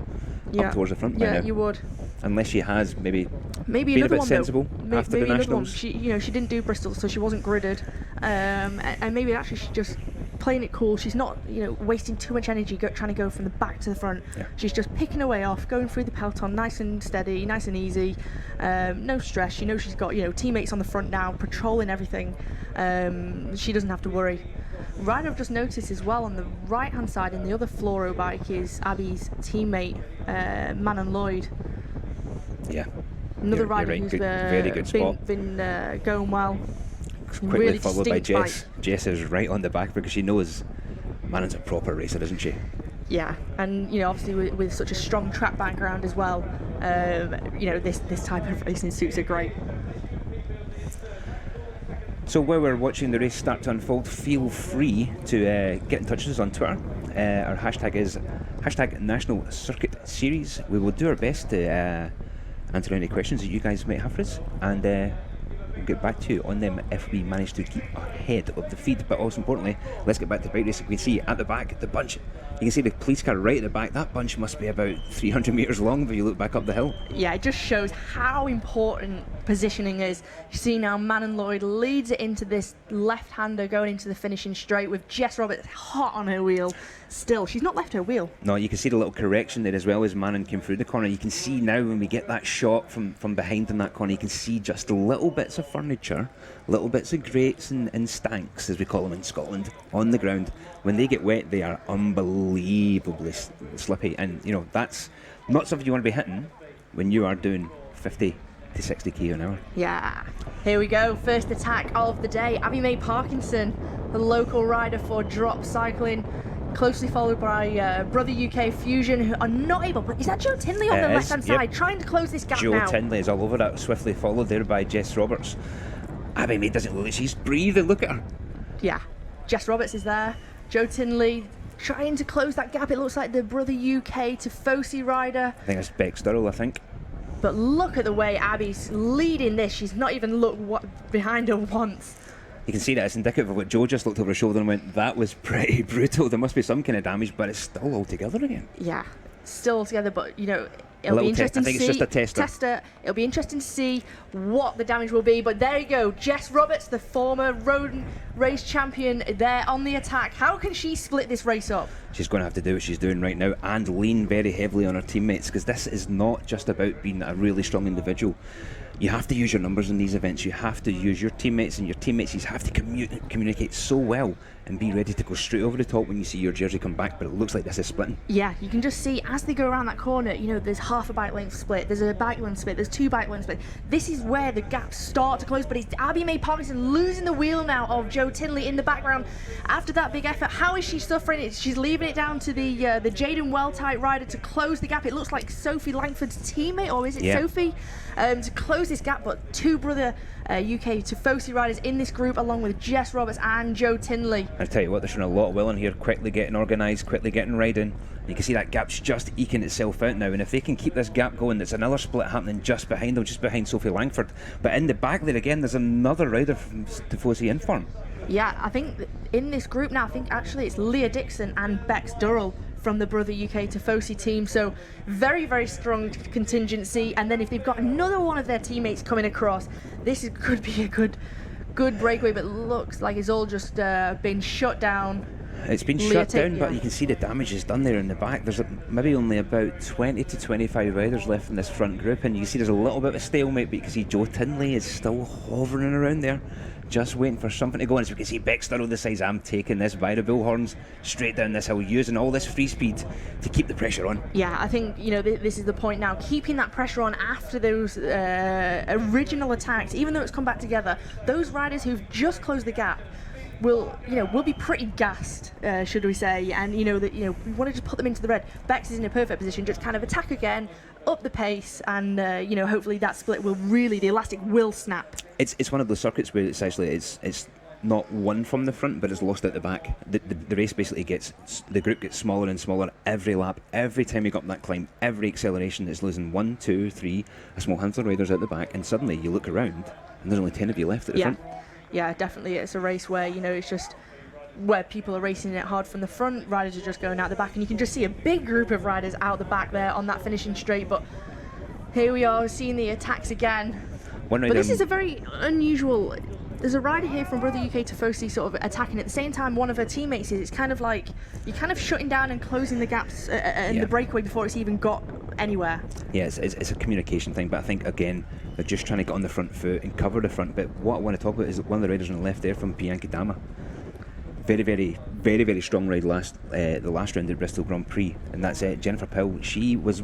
up towards the front by now. Yeah, you would. Unless she has maybe been a bit sensible after the nationals. She didn't do Bristol, so she wasn't gridded, and maybe actually she's just playing it cool. She's not, wasting too much energy trying to go from the back to the front. Yeah. She's just picking her way off, going through the peloton, nice and steady, nice and easy. No stress. She's got teammates on the front now, patrolling everything. She doesn't have to worry. Rider I've just noticed as well on the right hand side in the other fluoro bike is Abby's teammate, Manon Lloyd. Yeah. Another rider who's very good spot. Been going well. Quickly really followed by Jess. Bike. Jess is right on the back because she knows Manon's a proper racer, isn't she? Yeah, and obviously with such a strong track background as well, this type of racing suits her great. So while we're watching the race start to unfold, feel free to get in touch with us on Twitter. Our hashtag is National Circuit Series. We will do our best to answer any questions that you guys might have for us, and we'll get back to you on them if we manage to keep ahead of the feed. But also importantly, let's get back to bike racing. We can see at the back the bunch. You can see the police car right at the back. That bunch must be about 300 metres long if you look back up the hill. Yeah, it just shows how important positioning is. You see now Manon Lloyd leads it into this left-hander going into the finishing straight with Jess Roberts hot on her wheel. Still, she's not left her wheel. No, you can see the little correction there as well as Manon came through the corner. You can see now when we get that shot from behind in that corner, you can see just little bits of furniture, little bits of grates and stanks, as we call them in Scotland, on the ground. When they get wet, they are unbelievably slippy, and that's not something you want to be hitting when you are doing 50 to 60k an hour. Yeah, here we go, first attack of the day. Abby May Parkinson, the local rider for Drop Cycling, closely followed by Brother UK Fusion, who are not able, but is that Joe Tinley on the left hand side trying to close this gap now? Joe Tinley is all over that, swiftly followed there by Jess Roberts. Abby May doesn't look like she's breathing, look at her. Yeah, Jess Roberts is there, Joe Tinley trying to close that gap. It looks like the Brother UK to Fossey rider. I think that's Beck Sturrell, I think. But look at the way Abby's leading this. She's not even looked behind her once. You can see that it's indicative of what Joe just looked over her shoulder and went, that was pretty brutal. There must be some kind of damage, but it's still all together again. Yeah, still all together, but it'll be interesting to see. I think it's just a tester. It'll be interesting to see what the damage will be. But there you go, Jess Roberts, the former road race champion, there on the attack. How can she split this race up? She's going to have to do what she's doing right now and lean very heavily on her teammates, because this is not just about being a really strong individual. You have to use your numbers in these events. You have to use your teammates, and your teammates have to communicate so well and be ready to go straight over the top when you see your jersey come back. But it looks like this is splitting. Yeah, you can just see as they go around that corner, there's half a bike length split, there's a bike length split, there's 2 bike length split. This is where the gaps start to close, but it's Abby May Parkinson losing the wheel now of Joe Tinley in the background. After that big effort, how is she suffering? She's leaving it down to the Jaden Well-type rider to close the gap. It looks like Sophie Langford's teammate, or is it Sophie? To close close this gap, but two brother UK Tifosi riders in this group, along with Jess Roberts and Joe Tinley. I tell you what, they're showing a lot of will in here, quickly getting organised, quickly getting riding. You can see that gap's just eking itself out now, and if they can keep this gap going, there's another split happening just behind them, just behind Sophie Langford. But in the back there again, there's another rider from Tifosi in form. Yeah, I think in this group now, I think actually it's Leah Dixon and Bex Durrell from the Brother UK Tifosi team. So very, very strong contingency. And then if they've got another one of their teammates coming across, could be a good breakaway, but looks like it's all just been shut down. It's been shut down, but you can see the damage is done there in the back. There's maybe only about 20 to 25 riders left in this front group, and you can see there's a little bit of a stalemate, but you can see Joe Tinley is still hovering around there, just waiting for something to go. And as we can see, Bex Durrell decides, I'm taking this by the bullhorns straight down this hill, using all this free speed to keep the pressure on. Yeah, I think this is the point now, keeping that pressure on after those original attacks. Even though it's come back together, those riders who've just closed the gap will be pretty gassed, should we say, and we want to just put them into the red. Bex is in a perfect position, just kind of attack again, up the pace, and hopefully that split the elastic will snap. It's one of those circuits where it's not won from the front, but it's lost at the back. The race basically the group gets smaller and smaller every lap. Every time you go up that climb, every acceleration is losing 1, 2, 3, a small handful of riders at the back, and suddenly you look around and there's only 10 of you left at the front. Yeah, definitely. It's a race where, it's just where people are racing it hard from the front, riders are just going out the back, and you can just see a big group of riders out the back there on that finishing straight. But here we are seeing the attacks again. But this is a very unusual. There's a rider here from Brother UK Tifosi sort of attacking at the same time one of her teammates is. It's kind of like you're kind of shutting down and closing the gaps in the breakaway before it's even got anywhere. Yeah, it's a communication thing, but I think again they're just trying to get on the front foot and cover the front bit. What I want to talk about is one of the riders on the left there from Bianchi Dama. Very, very, very, very strong ride the last round at Bristol Grand Prix, and that's Jennifer Powell. She was,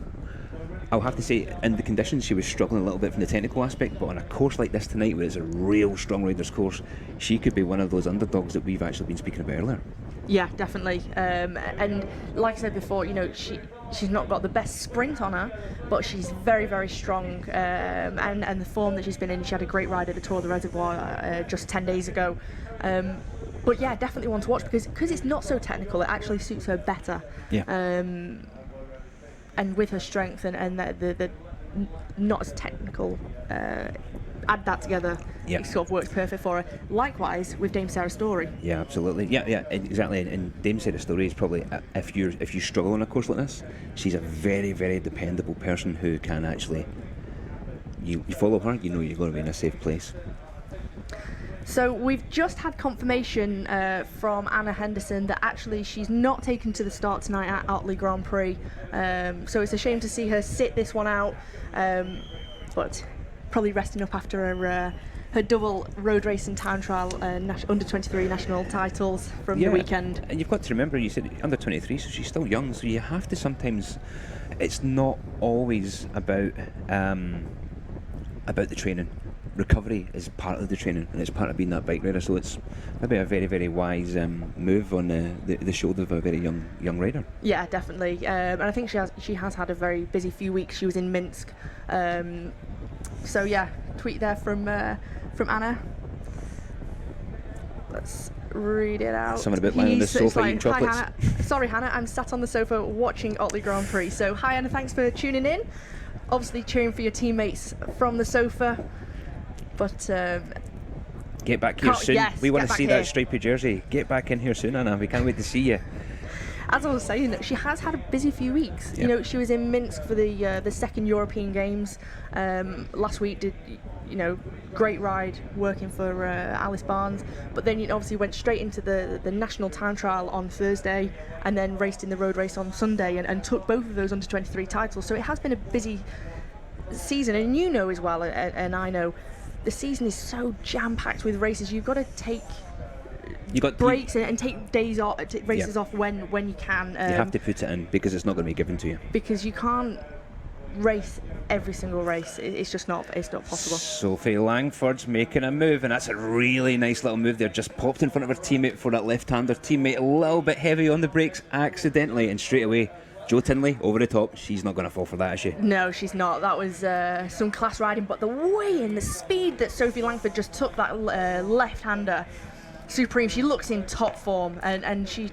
I'll have to say, in the conditions she was struggling a little bit from the technical aspect, but on a course like this tonight where it's a real strong riders course, she could be one of those underdogs that we've actually been speaking about earlier. Yeah, definitely. And like I said before, she's not got the best sprint on her, but she's very, very strong. And the form that she's been in, she had a great ride at the Tour of the Reservoir just 10 days ago. But yeah, definitely one to watch because it's not so technical. It actually suits her better. Yeah. And with her strength and the not as technical, add that together, it sort of works perfect for her. Likewise with Dame Sarah Story. Yeah, absolutely. Yeah, exactly. And Dame Sarah Story is probably, if you struggle on a course like this, she's a very, very dependable person who can actually, you follow her, you're going to be in a safe place. So we've just had confirmation from Anna Henderson that actually she's not taken to the start tonight at Otley Grand Prix. So it's a shame to see her sit this one out, but probably resting up after her double road race and time trial under 23 national titles from the weekend. And you've got to remember, you said under 23, so she's still young, so you have to sometimes, it's not always about the training. Recovery is part of the training and it's part of being that bike rider, so it's maybe a very, very wise move on the shoulder of a very young rider. Yeah, definitely. And I think she has had a very busy few weeks. She was in Minsk, so yeah, tweet there from Anna. Let's read it out. Someone a bit lying on the sofa eating chocolates. Hi, Hannah. Sorry, Hannah, I'm sat on the sofa watching Otley Grand Prix. So hi Anna, thanks for tuning in. Obviously cheering for your teammates from the sofa. But get back here soon. Yes, we want to see that stripy jersey. Get back in here soon, Anna. We can't wait to see you. As I was saying, she has had a busy few weeks. Yep. She was in Minsk for the second European Games last week. Did great ride working for Alice Barnes, but then obviously went straight into the national time trial on Thursday, and then raced in the road race on Sunday, and took both of those under 23 titles. So it has been a busy season, and as well, and I know. The season is so jam-packed with races. You've got to take breaks and take days off, races off when you can. You have to put it in because it's not going to be given to you. Because you can't race every single race. It's not possible. Sophie Langford's making a move, and that's a really nice little move there. Just popped in front of her teammate for that left-hander. Teammate a little bit heavy on the brakes accidentally, and straight away Joe Tinley over the top. She's not going to fall for that, is she? No, she's not. That was some class riding, but the way and the speed that Sophie Langford just took that left-hander, supreme. She looks in top form, and she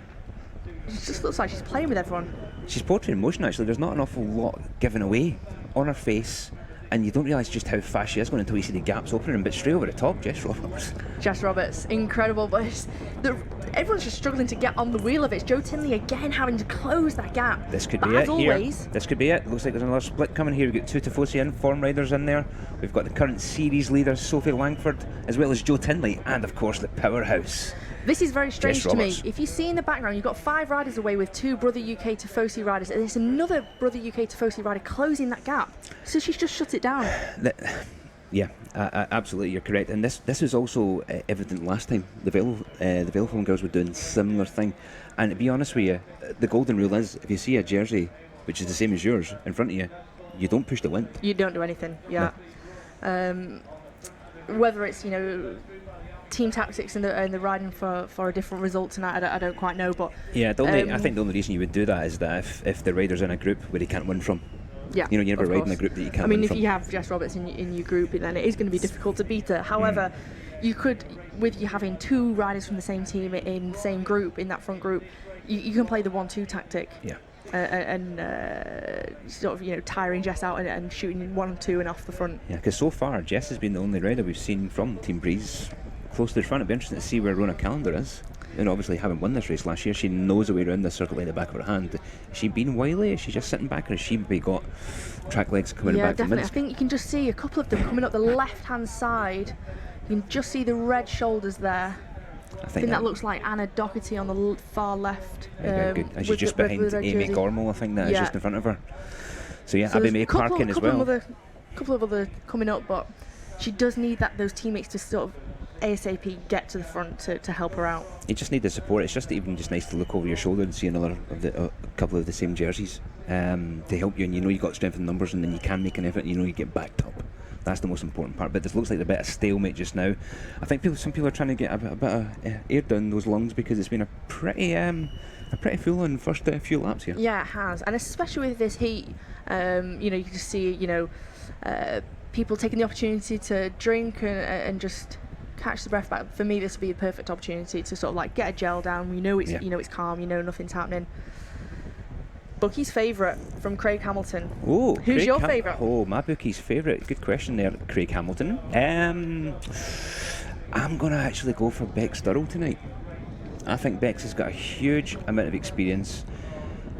just looks like she's playing with everyone. She's poetry in motion, actually. There's not an awful lot given away on her face, and you don't realise just how fast she is going until you see the gaps opening. But straight over the top, Jess Roberts. Jess Roberts, incredible, but everyone's just struggling to get on the wheel of it. It's Joe Tinley again having to close that gap. This could but be as it always, here. This could be it. Looks like there's another split coming here. We've got two Tifosi in, form riders in there. We've got the current series leader, Sophie Langford, as well as Joe Tinley, and of course the powerhouse. This is very strange Jess to me. Roberts. If you see in the background, you've got 5 riders away with 2 Brother UK Tifosi riders, and there's another Brother UK Tifosi rider closing that gap. So she's just shut it down. Yeah, absolutely, you're correct. And this was also evident last time. The Velophone girls were doing similar thing. And to be honest with you, the golden rule is if you see a jersey which is the same as yours in front of you, you don't push the wind. You don't do anything. Yeah. No. Whether it's team tactics and the riding for a different result tonight, I don't quite know. But yeah, I think the only reason you would do that is that if the rider's in a group where he can't win from. Yeah, you never ride course. in a group that you can't win win if from. you have Jess Roberts in your group, then it is going to be difficult to beat her. However, you could, with you having 2 riders from the same team in the same group, in that front group, you can play the 1-2 tactic. Yeah. And sort of tiring Jess out and shooting 1 and 2 and off the front. Yeah, because so far Jess has been the only rider we've seen from Team Prix close to the front. It'd be interesting to see where Rona Callender is. And obviously, having won this race last year, she knows the way around the circle in the back of her hand. Has she been wily? Is she just sitting back, or has she maybe got track legs coming back from definitely. Minsk? I think you can just see a couple of them coming up the left-hand side. You can just see the red shoulders there. I think that looks like Anna Doherty on the far left. Good. And she's just behind Amy Gormall, I think that is just in front of her. So yeah, Abby May Parkin as well. A couple of other coming up, but she does need those teammates to sort of ASAP get to the front to help her out. You just need the support. It's just even just nice to look over your shoulder and see another of a couple of the same jerseys to help you, and you've got strength in numbers, and then you can make an effort, and you get backed up. That's the most important part. But this looks like a bit of stalemate just now. I think some people are trying to get a bit of air down those lungs, because it's been a pretty full-on first few laps here. Yeah, it has, and especially with this heat, you can just see people taking the opportunity to drink and just catch the breath back. For me, this would be a perfect opportunity to sort of like get a gel down. It's calm. Nothing's happening. Bookie's favourite from Craig Hamilton. Oh, who's your favourite? Oh, my bookie's favourite. Good question there, Craig Hamilton. I'm going to actually go for Bex Durrell tonight. I think Bex has got a huge amount of experience.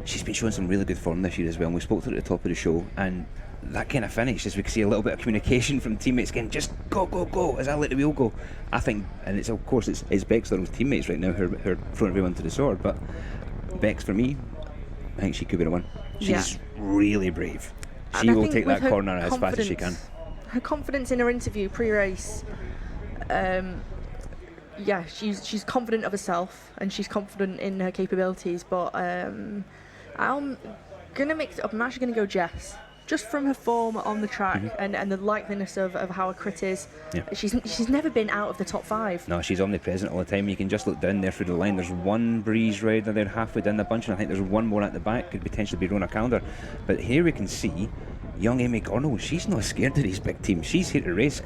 She's been showing some really good form this year as well, and we spoke to her at the top of the show, and that kind of finish, as we can see a little bit of communication from teammates again, just go as I let the wheel go. I think, and it's Bex Durrell's teammates right now who are throwing everyone to the sword, but Bex, for me, I think she could be the one. She's really brave. She will take that corner as fast as she can. Her confidence in her interview pre-race, she's confident of herself and she's confident in her capabilities, but I'm gonna mix it up. I'm actually gonna go Jess, just from her form on the track and the likeliness of how her crit is. Yeah. She's never been out of the top 5. No, she's omnipresent all the time. You can just look down there through the line. There's one Breeze rider there halfway down the bunch, and I think there's one more at the back. Could potentially be Rona Calder. But here we can see young Amy Gornall. She's not scared of these big teams. She's here to race.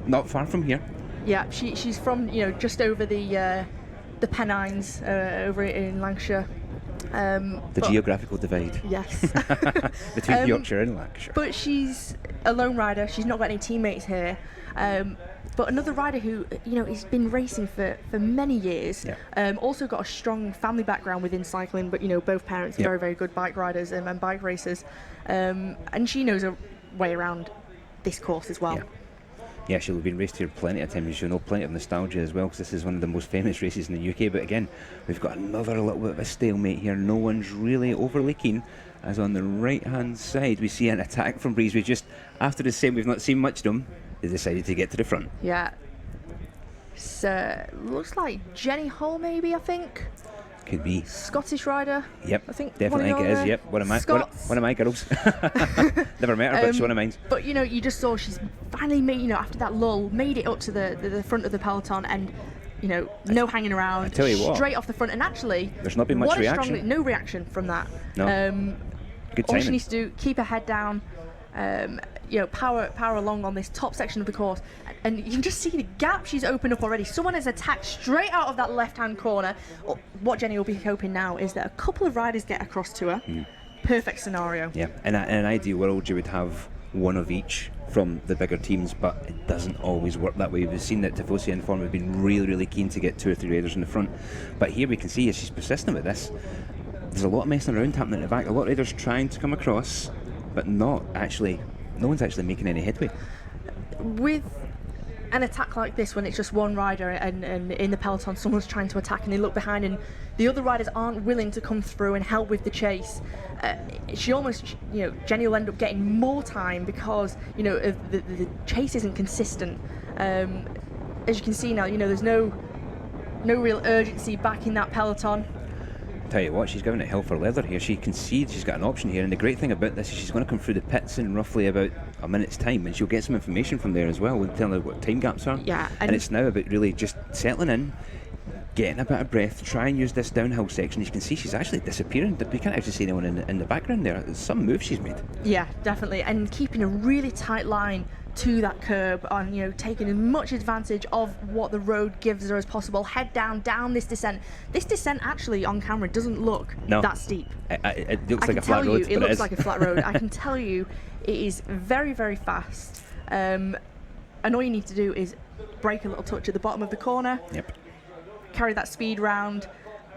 Not far from here. Yeah, she's from just over the Pennines over in Lancashire. The geographical divide. Yes. Between Yorkshire and Lancashire. But she's a lone rider. She's not got any teammates here. But another rider who, has been racing for many years. Yeah. Also got a strong family background within cycling, but, both parents are very, very good bike riders and bike racers. And she knows her way around this course as well. Yeah. Yeah, she'll have been raced here plenty of times. She'll know plenty of nostalgia as well, because this is one of the most famous races in the UK. But again, we've got another little bit of a stalemate here. No one's really overly keen, as on the right-hand side we see an attack from Breeze. We just, after the same, we've not seen much of them, they decided to get to the front. Yeah. So, looks like Jenny Hull maybe, I think. Could be. Scottish rider. Yep, I think definitely think it is. Yep, one of my girls. Never met her, but she's one of mine. But you just saw she's finally made, after that lull, made it up to the front of the peloton, and no hanging around, tell you what, straight off the front. And actually, there's not been much reaction. No reaction from that. No. Good timing. All she needs to do, keep her head down, power along on this top section of the course, and you can just see the gap she's opened up already. Someone has attacked straight out of that left-hand corner. What Jenny will be hoping now is that a couple of riders get across to her. Perfect scenario. Yeah, in an ideal world you would have one of each from the bigger teams, but it doesn't always work that way. We've seen that Tifosi and Form have been really keen to get 2 or 3 riders in the front, but here we can see as she's persistent with this, there's a lot of messing around happening at the back, a lot of riders trying to come across, but no one's actually making any headway. With an attack like this, when it's just one rider and in the peloton someone's trying to attack and they look behind and the other riders aren't willing to come through and help with the chase, she almost, Jenny will end up getting more time because, the chase isn't consistent. As you can see now, there's no real urgency back in that peloton. Tell you what, she's giving it hell for leather here. She can see she's got an option here, and the great thing about this is she's going to come through the pits in roughly about a minute's time, and she'll get some information from there as well. We'll tell her what time gaps are. Yeah, and it's now about really just settling in, getting a bit of breath, try and use this downhill section. As you can see, she's actually disappearing. We can't actually see anyone in the background there. There's some move she's made. Yeah, definitely, and keeping a really tight line to that curb on, taking as much advantage of what the road gives her as possible. Head down this descent. This descent actually on camera doesn't look that steep. It looks like a flat road. It looks like a flat road. I can tell you it is very, very fast. And all you need to do is brake a little touch at the bottom of the corner. Yep. Carry that speed round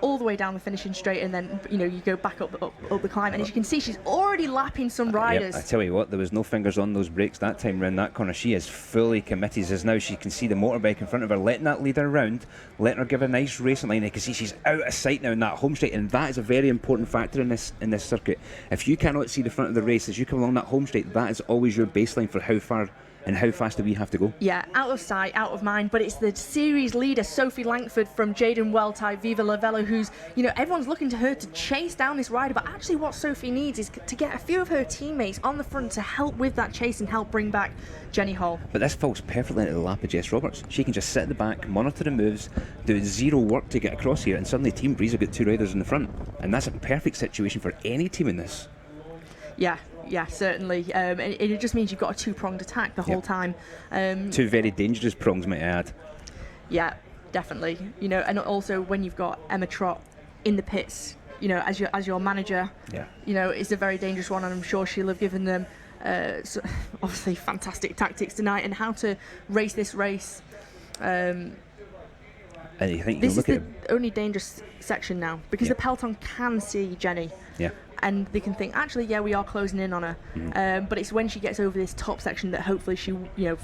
all the way down the finishing straight, and then you go back up the climb, and as you can see, she's already lapping some riders. Yep. I tell you what, there was no fingers on those brakes that time around that corner. She is fully committed, as now she can see the motorbike in front of her, letting that lead her around, letting her give a nice racing line. You can see she's out of sight now in that home straight, and that is a very important factor in this circuit. If you cannot see the front of the race as you come along that home straight, that is always your baseline for how far and how fast do we have to go? Yeah, out of sight, out of mind, but it's the series leader, Sophie Langford from Jaden Weltide, Viva La Vela, who's, everyone's looking to her to chase down this rider, but actually what Sophie needs is to get a few of her teammates on the front to help with that chase and help bring back Jenny Hall. But this falls perfectly into the lap of Jess Roberts. She can just sit at the back, monitor the moves, do zero work to get across here, and suddenly Team Breeze have got 2 riders in the front. And that's a perfect situation for any team in this. Yeah, certainly. It just means you've got a 2-pronged attack the whole time. 2 very dangerous prongs, might I add. Yeah, definitely. And also when you've got Emma Trott in the pits, as your manager, it's a very dangerous one, and I'm sure she'll have given them obviously fantastic tactics tonight and how to race this race. And you think this is the only dangerous section now because the peloton can see Jenny. Yeah. And they can think, actually, we are closing in on her. But it's when she gets over this top section that hopefully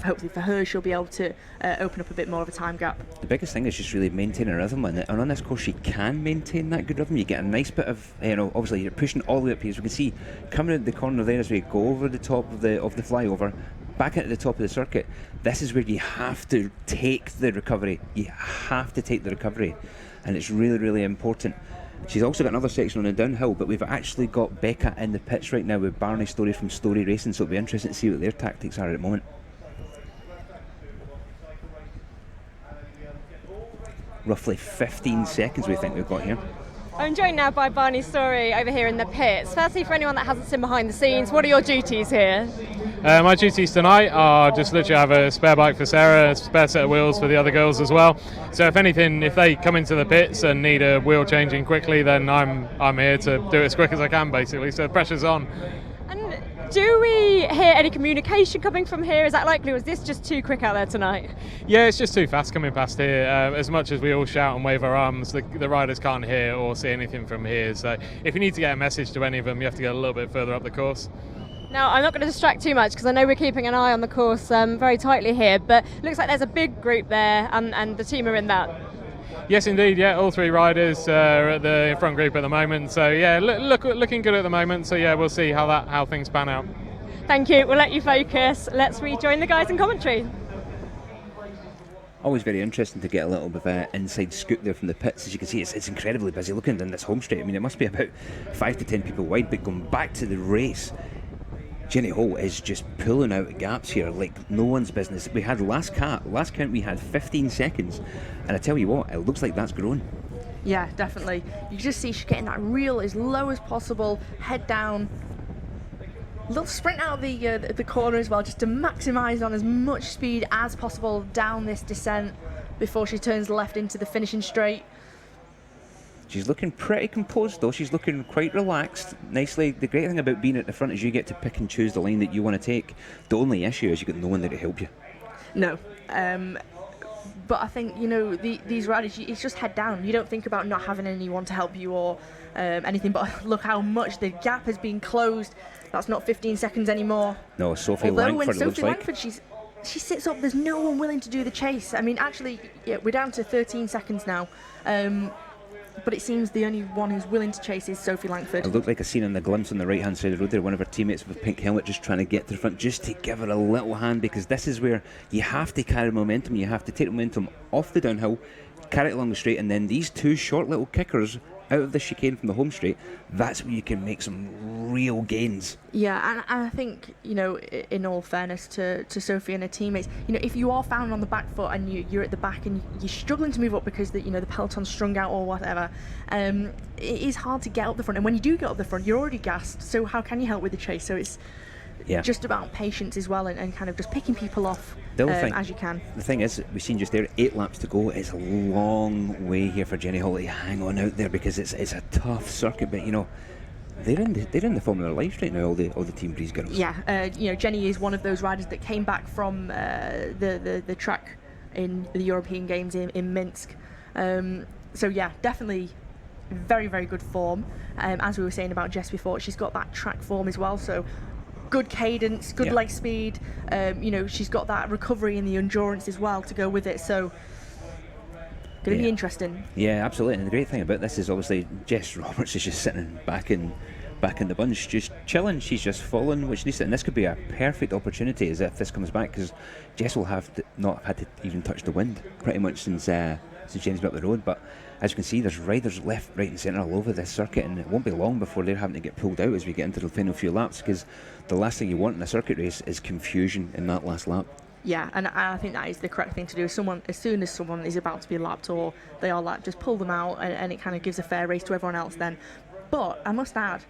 hopefully for her, she'll be able to open up a bit more of a time gap. The biggest thing is just really maintaining rhythm, and on this course she can maintain that good rhythm. You get a nice bit of, obviously you're pushing all the way up here. So we can see coming out the corner there as we go over the top of the flyover, back into the top of the circuit. This is where you have to take the recovery. And it's really, really important. She's also got another section on the downhill, but we've actually got Becca in the pits right now with Barney Story from Story Racing, so it'll be interesting to see what their tactics are at the moment. Roughly 15 seconds we think we've got here. I'm joined now by Barney Story over here in the pits. Firstly, for anyone that hasn't seen behind the scenes, what are your duties here? My duties tonight are just literally have a spare bike for Sarah, a spare set of wheels for the other girls as well. So if they come into the pits and need a wheel changing quickly, then I'm here to do it as quick as I can, basically. So the pressure's on. And do we hear any communication coming from here? Is that likely, or is this just too quick out there tonight? Yeah, it's just too fast coming past here. As much as we all shout and wave our arms, the riders can't hear or see anything from here. So if you need to get a message to any of them, you have to get a little bit further up the course. Now, I'm not going to distract too much because I know we're keeping an eye on the course very tightly here, but it looks like there's a big group there and the team are in that. Yes, indeed. Yeah, all 3 riders are at the front group at the moment. So yeah, looking good at the moment. So yeah, we'll see how things pan out. Thank you. We'll let you focus. Let's rejoin the guys in commentary. Always very interesting to get a little bit of an inside scoop there from the pits. As you can see, it's incredibly busy looking in this home straight. I mean, it must be about 5 to 10 people wide, but going back to the race, Jenny Hall is just pulling out gaps here like no one's business. We had last count we had 15 seconds, and I tell you what, it looks like that's grown. Yeah, definitely. You can just see she's getting that reel as low as possible, head down. Little sprint out of the corner as well, just to maximise on as much speed as possible down this descent before she turns left into the finishing straight. She's looking pretty composed though. She's looking quite relaxed, nicely. The great thing about being at the front is you get to pick and choose the line that you want to take. The only issue is you got no one there to help you. No. But I think, these riders, it's just head down. You don't think about not having anyone to help you or anything, but look how much the gap has been closed. That's not 15 seconds anymore. No, Sophie Although Langford, when it looks Sophie like. Langford, she sits up, there's no one willing to do the chase. I mean, actually, yeah, we're down to 13 seconds now. But it seems the only one who's willing to chase is Sophie Langford. It looked like a scene in the glimpse on the right hand side of the road there, one of her teammates with a pink helmet just trying to get to the front just to give her a little hand, because this is where you have to carry momentum. You have to take momentum off the downhill, carry it along the straight, and then these two short little kickers out of the chicane from the home straight, that's where you can make some real gains. Yeah, and I think, in all fairness to Sophie and her teammates, if you are found on the back foot and you're at the back and you're struggling to move up because the peloton's strung out or whatever, it is hard to get up the front. And when you do get up the front, you're already gassed. So how can you help with the chase? So it's just about patience as well, and kind of just picking people off as you can. The thing is, we've seen just there 8 laps to go. It's a long way here for Jenny Hall to hang on out there, because it's a tough circuit. But they're in the form of their lives right now. All the Team Breeze girls. Yeah, Jenny is one of those riders that came back from the track in the European Games in Minsk. So yeah, definitely very, very good form. As we were saying about Jess before, she's got that track form as well. So good cadence, good leg speed. She's got that recovery and the endurance as well to go with it. So going to be interesting. Yeah, absolutely. And the great thing about this is obviously Jess Roberts is just sitting back in the bunch, just chilling. She's just following what she needs to, and this could be a perfect opportunity as if this comes back, because Jess will have not had to even touch the wind pretty much since Jenny's been up the road. But as you can see, there's riders left, right and centre all over this circuit, and it won't be long before they're having to get pulled out as we get into the final few laps, because the last thing you want in a circuit race is confusion in that last lap. Yeah, and I think that is the correct thing to do. As soon as someone is about to be lapped or they are lapped, just pull them out, and it kind of gives a fair race to everyone else then. But I must add,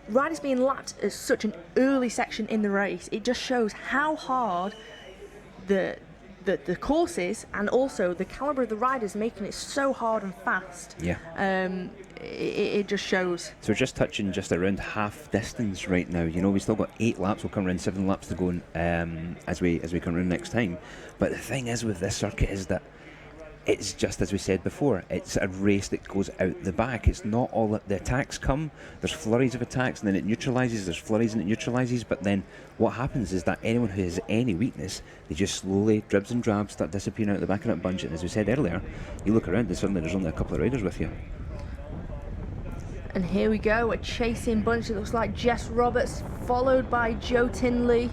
riders being lapped at such an early section in the race, it just shows how hard the course is, and also the calibre of the riders making it so hard and fast. Yeah. It just shows. So we're just touching just around half distance right now. We've still got 8 laps. We'll come around 7 laps to go as we come around next time. But the thing is with this circuit is that it's just as we said before, it's a race that goes out the back. It's not all that the attacks come. There's flurries of attacks, and then it neutralises. There's flurries and it neutralises. But then what happens is that anyone who has any weakness, they just slowly, dribs and drabs, start disappearing out the back of that bunch. And as we said earlier, you look around and suddenly there's only a couple of riders with you. And here we go, a chasing bunch. It looks like Jess Roberts, followed by Jo Tinley.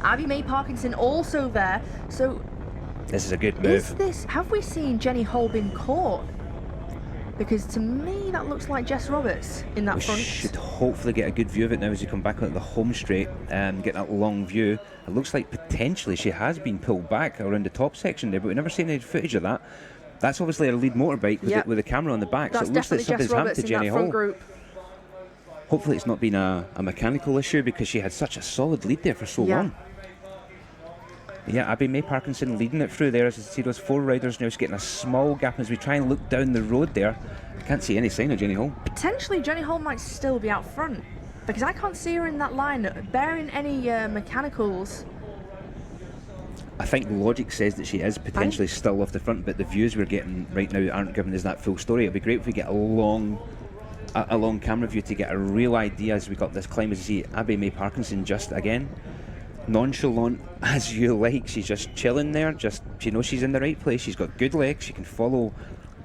Abby May Parkinson also there. So this is a good move. Have we seen Jenny Hall been caught? Because to me that looks like Jess Roberts in that front. We should hopefully get a good view of it now as you come back onto the home straight and get that long view. It looks like potentially she has been pulled back around the top section there, but we've never seen any footage of that. That's obviously a lead motorbike with the camera on the back, That's so it looks like something's happened to Jenny Hall. Group. Hopefully it's not been a mechanical issue, because she had such a solid lead there for so long. Yeah, Abby May Parkinson leading it through there. As you see, those 4 riders now, just getting a small gap as we try and look down the road there. I can't see any sign of Jenny Hall. Potentially Jenny Hall might still be out front, because I can't see her in that line bearing any mechanicals. I think logic says that she is potentially still off the front, but the views we're getting right now aren't giving us that full story. It'd be great if we get a long camera view to get a real idea as we got this climb. As you see, Abby May Parkinson just again nonchalant as you like. She's just chilling there. She knows she's in the right place. She's got good legs. She can follow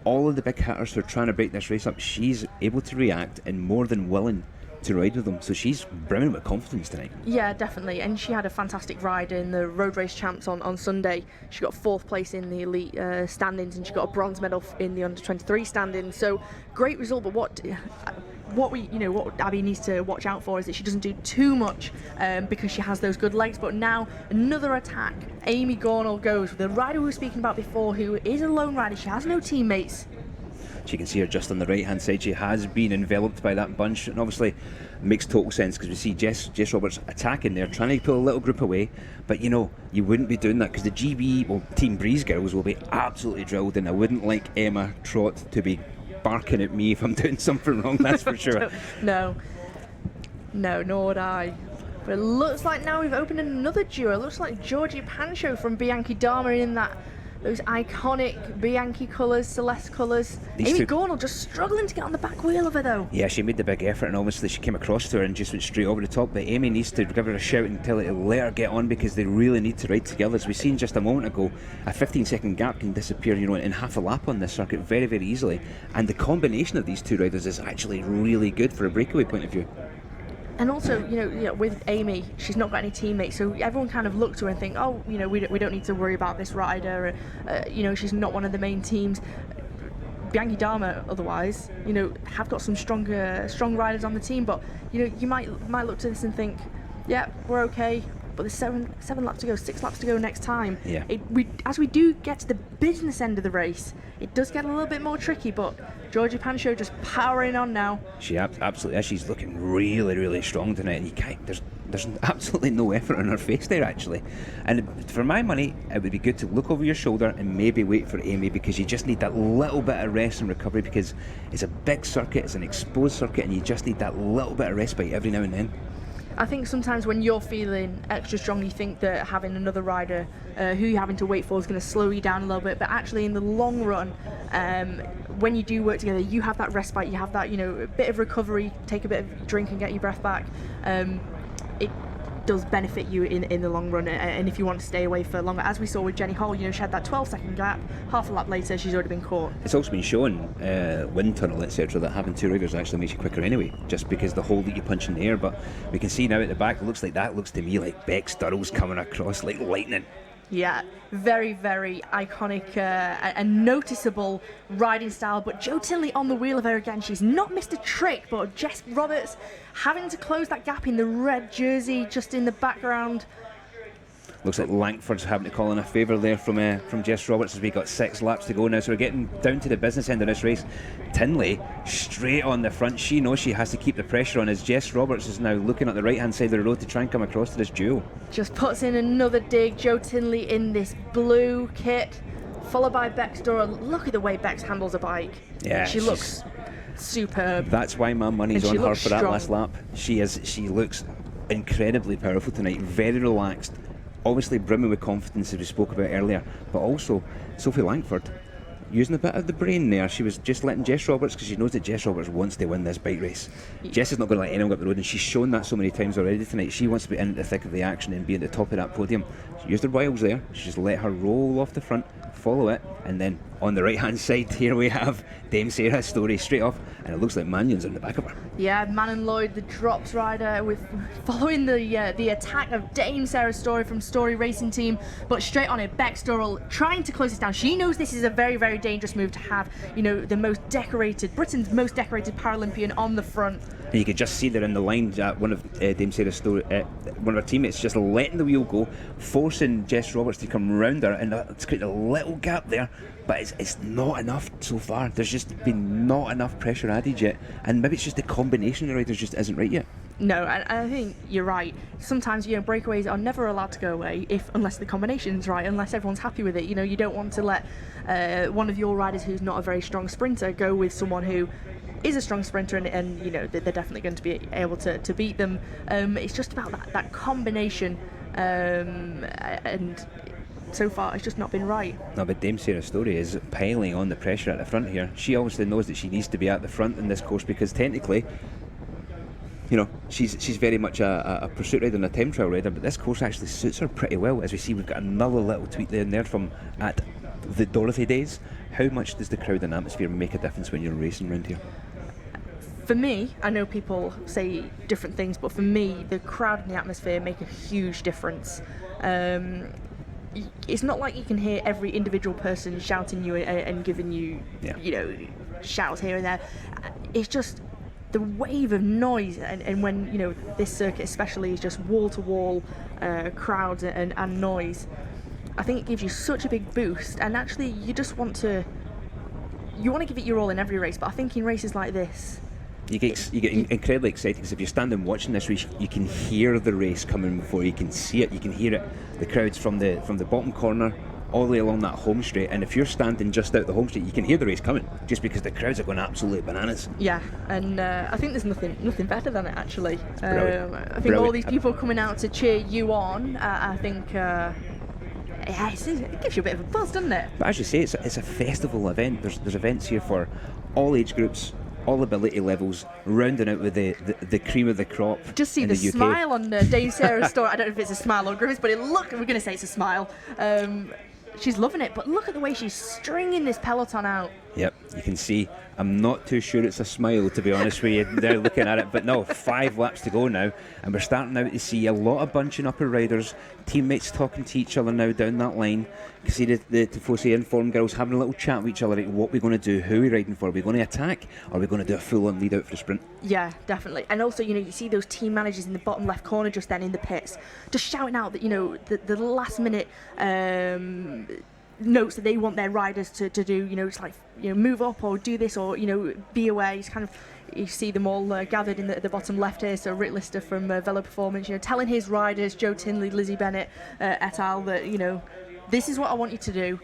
all of the big hitters who are trying to break this race up. She's able to react and more than willing to ride with them, so she's brimming with confidence tonight. Yeah, definitely, and she had a fantastic ride in the Road Race Champs on Sunday. She got 4th place in the elite standings, and she got a bronze medal in the under-23 standings, so great result. But what what Abby needs to watch out for is that she doesn't do too much because she has those good legs. But now another attack. Amy Gornall goes with the rider we were speaking about before, who is a lone rider. She has no teammates. She can see her just on the right hand side. She has been enveloped by that bunch, and obviously it makes total sense because we see Jess Roberts attacking there, trying to pull a little group away. But you wouldn't be doing that because the Team Breeze girls will be absolutely drilled, and I wouldn't like Emma Trott to be barking at me if I'm doing something wrong, that's for sure. No, nor would I. But it looks like now we've opened another duo. It looks like Georgie Pancho from Bianchi Dharma in those iconic Bianchi colours, Celeste colours. Amy Gornall just struggling to get on the back wheel of her though. Yeah, she made the big effort, and obviously she came across to her and just went straight over the top. But Amy needs to give her a shout and tell her to let her get on, because they really need to ride together. As we've seen just a moment ago, a 15-second gap can disappear, in half a lap on this circuit very, very easily. And the combination of these two riders is actually really good for a breakaway point of view. And also, with Amy, she's not got any teammates, so everyone kind of look to her and think, oh, we don't need to worry about this rider. She's not one of the main teams. Bianchi Dharma, otherwise, have got some strong riders on the team, but you might look to this and think, yeah, we're okay. But there's seven laps to go, 6 laps to go next time. Yeah. As we do get to the business end of the race, it does get a little bit more tricky, but Georgie Pancho just powering on now. She absolutely is. She's looking really, really strong tonight, and there's absolutely no effort on her face there, actually. And for my money, it would be good to look over your shoulder and maybe wait for Amy, because you just need that little bit of rest and recovery, because it's a big circuit, it's an exposed circuit, and you just need that little bit of respite every now and then. I think sometimes when you're feeling extra strong, you think that having another rider who you're having to wait for is going to slow you down a little bit. But actually, in the long run, when you do work together, you have that respite, you have that, a bit of recovery, take a bit of drink and get your breath back. It does benefit you in the long run, and if you want to stay away for longer, as we saw with Jenny Hall, she had that 12-second gap, half a lap later she's already been caught. It's also been shown, wind tunnel, etc., that having two riders actually makes you quicker anyway, just because the hole that you punch in the air. But we can see now at the back, it looks to me like Beck Sturrell's coming across like lightning. Yeah, very, very iconic and noticeable riding style. But Jo Tinley on the wheel of her again. She's not missed a trick, but Jess Roberts having to close that gap in the red jersey just in the background. Looks like Langford's having to call in a favour there from Jess Roberts, as we got 6 laps to go now. So we're getting down to the business end of this race. Tinley straight on the front. She knows she has to keep the pressure on, as Jess Roberts is now looking at the right hand side of the road to try and come across to this duel. Just puts in another dig. Jo Tinley in this blue kit, followed by Bex Dora. Look at the way Bex handles a bike. Yeah, she looks superb. That's why my money's on her for that strong. last lap. She looks incredibly powerful tonight, very relaxed, obviously brimming with confidence, as we spoke about earlier, but also Sophie Langford using a bit of the brain there. She was just letting Jess Roberts, because she knows that Jess Roberts wants to win this bike race. Jess is not going to let anyone go up the road, and she's shown that so many times already tonight. She wants to be in the thick of the action and be at the top of that podium. She used her wiles there. She just let her roll off the front, follow it, and then on the right hand side here we have Dame Sarah Story straight off, and it looks like Mannion's in the back of her. Yeah, Manon Lloyd, the drops rider, with following the attack of Dame Sarah Story from Story Racing Team, but straight on it, Bex Durrell trying to close this down. She knows this is a very, very dangerous move to have, Britain's most decorated Paralympian on the front. And you could just see there in the line, one of Dame Sarah's Story, one of her teammates just letting the wheel go, forcing Jess Roberts to come round her, and it's created a little gap there. But it's not enough so far. There's just been not enough pressure added yet, and maybe it's just the combination of riders just isn't right yet. No, and I think you're right. Sometimes breakaways are never allowed to go away unless the combination's right, unless everyone's happy with it. You don't want to let one of your riders who's not a very strong sprinter go with someone who is a strong sprinter, and they're definitely going to be able to beat them. It's just about that combination, and so far it's just not been right. No, but Dame Sarah Story is piling on the pressure at the front here. She obviously knows that she needs to be at the front in this course, because technically, she's very much a pursuit rider and a time trial rider, but this course actually suits her pretty well. As we see, we've got another little tweet there from at the Dorothy days. How much does the crowd and atmosphere make a difference when you're racing around here? For me, I know people say different things, but for me, the crowd and the atmosphere make a huge difference. It's not like you can hear every individual person shouting you and giving you, shouts here and there. It's just the wave of noise, and when, you know, this circuit especially is just wall-to-wall crowds and noise, I think it gives you such a big boost, and actually you want to give it your all in every race, but I think in races like this, you get incredibly excited, because if you're standing watching this race, you can hear the race coming before you can see it. You can hear it, the crowds from the bottom corner all the way along that home straight, and if you're standing just out the home straight, you can hear the race coming, just because the crowds are going absolutely bananas. Yeah, and I think there's nothing better than it, actually. I think Brilliant. all these people coming out to cheer you on, I think yeah, it gives you a bit of a buzz, doesn't it? But as you say, it's a festival event. There's events here for all age groups, all ability levels, rounding out with the cream of the crop. Just see in the UK. smile on Dame Sarah's story. I don't know if it's a smile or grimace, but we're going to say it's a smile. She's loving it, but look at the way she's stringing this peloton out. Yep, you can see. I'm not too sure it's a smile, to be honest with you. They're looking at it, but no, 5 laps to go now, and we're starting now to see a lot of bunching up of riders, teammates talking to each other now down that line. You can see the Tifosi informed girls having a little chat with each other about what we're going to do, who we're riding for. Are we going to attack, or are we going to do a full-on lead out for the sprint? Yeah, definitely. And also, you know, you see those team managers in the bottom left corner just then in the pits, just shouting out that, you know, the last minute notes that they want their riders to do. You know, it's like, you know, move up or do this, or, you know, be away. It's kind of, you see them all gathered in the bottom left here. So Rick Lister from Velo Performance, you know, telling his riders, Joe Tinley, Lizzie Bennett, et al., that, you know, this is what I want you to do.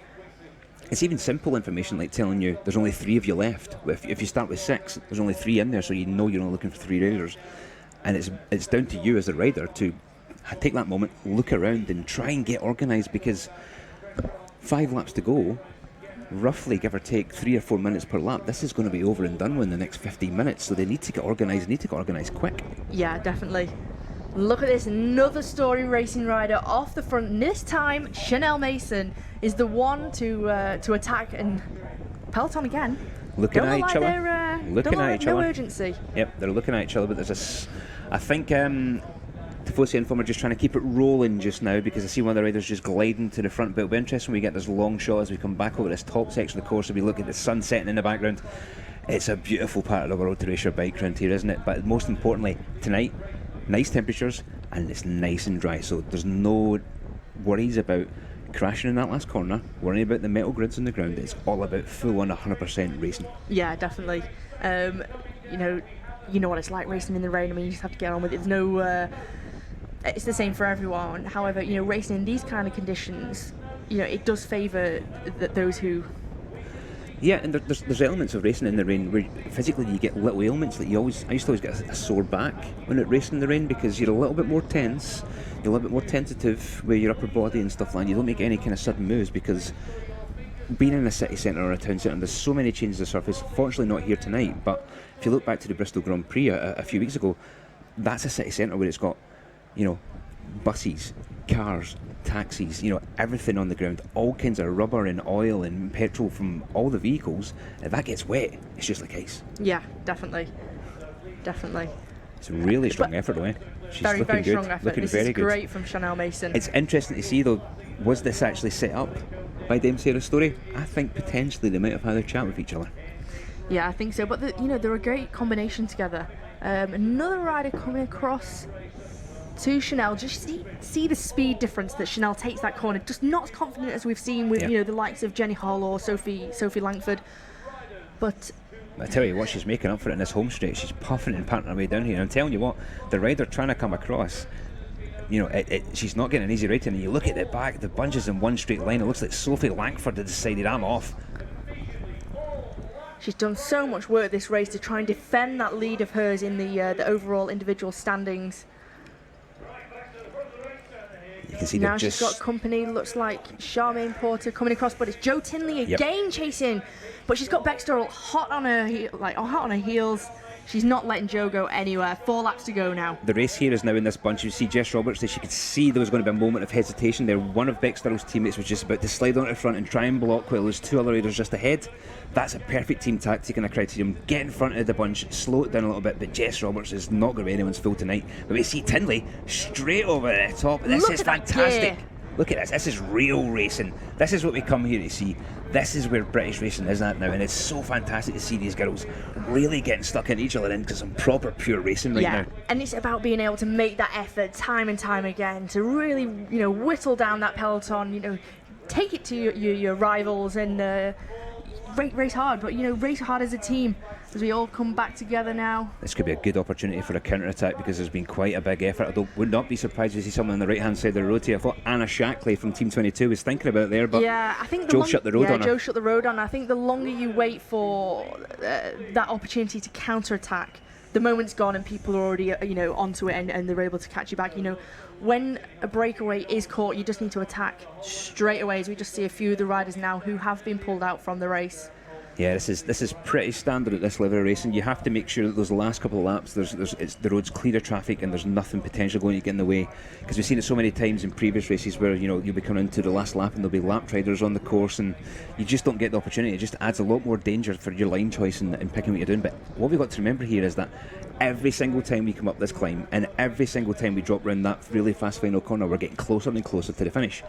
It's even simple information like telling you there's only 3 of you left. If you start with 6, there's only 3 in there, so you know you're only looking for 3 riders. And it's down to you as a rider to take that moment, look around and try and get organised, because 5 laps to go, roughly give or take 3 or 4 minutes per lap. This is going to be over and done with in the next 15 minutes, so they need to get organised quick. Yeah, definitely. Look at this, another Story Racing rider off the front, and this time Chanel Mason is the one to attack, and Peloton again. Looking at each other. No urgency. Yep, they're looking at each other, but there's I think Tifosi and Inform are just trying to keep it rolling just now, because I see one of the riders just gliding to the front. But it'll be interesting when we get this long shot as we come back over this top section of the course, and we look at the sun setting in the background. It's a beautiful part of the world to race your bike around here, isn't it? But most importantly, tonight, nice temperatures, and it's nice and dry, so there's no worries about crashing in that last corner, worrying about the metal grids on the ground. It's all about full on 100% racing. Yeah, definitely. You know what it's like racing in the rain. I mean, you just have to get on with it. There's no it's the same for everyone. However, you know, racing in these kind of conditions, you know, it does favour those who. Yeah, and there's elements of racing in the rain where physically you get little ailments that I used to always get a sore back when it racing in the rain, because you're a little bit more tense, you're a little bit more tentative with your upper body and stuff like that. You don't make any kind of sudden moves, because being in a city centre or a town centre, there's so many changes of surface. Fortunately not here tonight, but if you look back to the Bristol Grand Prix a few weeks ago, that's a city centre where it's got, you know, buses, cars, taxis, you know, everything on the ground, all kinds of rubber and oil and petrol from all the vehicles. If that gets wet, it's just like ice. Yeah, definitely. It's a really strong effort, though. She's very, looking very good. strong effort. Looking This very is good. great from Chanel Mason. It's interesting to see, though, was this actually set up by Dame Sarah's story? I think potentially they might have had a chat with each other. Yeah, I think so. But you know, they're a great combination together. Another rider coming across to Chanel. Just see the speed difference that Chanel takes that corner. Just not as confident as we've seen with you know, the likes of Jenny Hall or Sophie Langford. But I tell you what, she's making up for it in this home straight. She's puffing and panting her way down here. And I'm telling you what, the rider trying to come across, you know, she's not getting an easy rating. And you look at the back, the bunches in one straight line. It looks like Sophie Langford had decided, I'm off. she's done so much work this race to try and defend that lead of hers in the overall individual standings. You can see now just she's got company, looks like Charmaine Porter coming across, but it's Joe Tinley again chasing. But she's got Bextor hot on her heels. She's not letting Joe go anywhere. 4 laps to go now. The race here is now in this bunch. You see Jess Roberts there. She could see there was going to be a moment of hesitation there. One of Bextor's teammates was just about to slide onto the front and try and block while there's 2 other riders just ahead. That's a perfect team tactic and a criterion. Get in front of the bunch, slow it down a little bit, but Jess Roberts is not going to be anyone's fool tonight. But we see Tinley straight over the top. This is fantastic. Look at this. This is real racing. This is what we come here to see. This is where British racing is at now, and it's so fantastic to see these girls really getting stuck into each other into some proper pure racing right now. And it's about being able to make that effort time and time again to really, whittle down that peloton. Take it to your rivals and race hard, but race hard as a team as we all come back together now. This could be a good opportunity for a counter-attack because there's been quite a big effort. I would not be surprised to see someone on the right-hand side of the road here. I thought Anna Shackley from Team 22 was thinking about it there, but I think Joe shut the road on her. Joe shut the road on her. I think the longer you wait for that opportunity to counter-attack, the moment's gone and people are already onto it and they're able to catch you back. When a breakaway is caught, you just need to attack straight away, as we just see a few of the riders now who have been pulled out from the race. Yeah, this is pretty standard at this level of racing. You have to make sure that those last couple of laps, the road's clear of traffic and there's nothing potential going to get in the way. Because we've seen it so many times in previous races where you'll be coming into the last lap and there'll be lap riders on the course and you just don't get the opportunity. It just adds a lot more danger for your line choice and picking what you're doing. But what we've got to remember here is that every single time we come up this climb and every single time we drop around that really fast final corner, we're getting closer and closer to the finish.